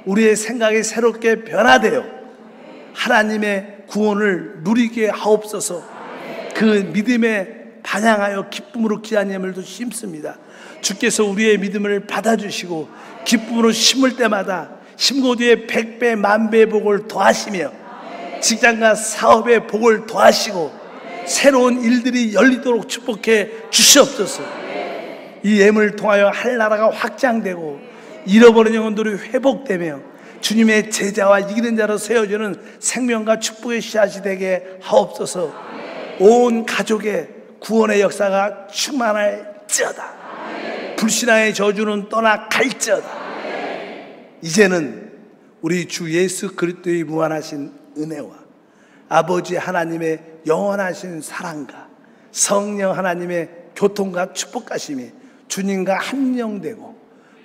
우리의 생각이 새롭게 변화되어 하나님의 구원을 누리게 하옵소서. 그 믿음에 반향하여 기쁨으로 기하님을도 심습니다. 주께서 우리의 믿음을 받아주시고 기쁨으로 심을 때마다 심고 뒤에 100배 만배의 복을 더하시며 직장과 사업의 복을 더하시고 새로운 일들이 열리도록 축복해 주시옵소서. 이 예물을 통하여 하늘나라가 확장되고 잃어버린 영혼들이 회복되며 주님의 제자와 이기는 자로 세워주는 생명과 축복의 씨앗이 되게 하옵소서. 온 가족의 구원의 역사가 충만할지어다. 불신앙의 저주는 떠나갈지어다. 이제는 우리 주 예수 그리스도의 무한하신 은혜와 아버지 하나님의 영원하신 사랑과 성령 하나님의 교통과 축복하심이 주님과 한영되고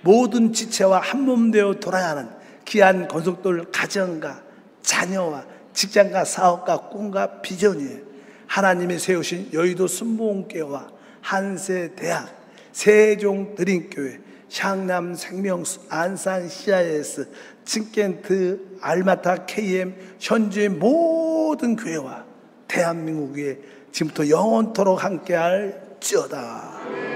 모든 지체와 한몸 되어 돌아가는 귀한 권속들 가정과 자녀와 직장과 사업과 꿈과 비전이 하나님이 세우신 여의도 순복음교회와 한세대학, 세종드림교회, 향남 생명수, 안산 CIS, 칭켄트, 알마타 KM, 현주의 모든 교회와 대한민국에 지금부터 영원토록 함께할지어다.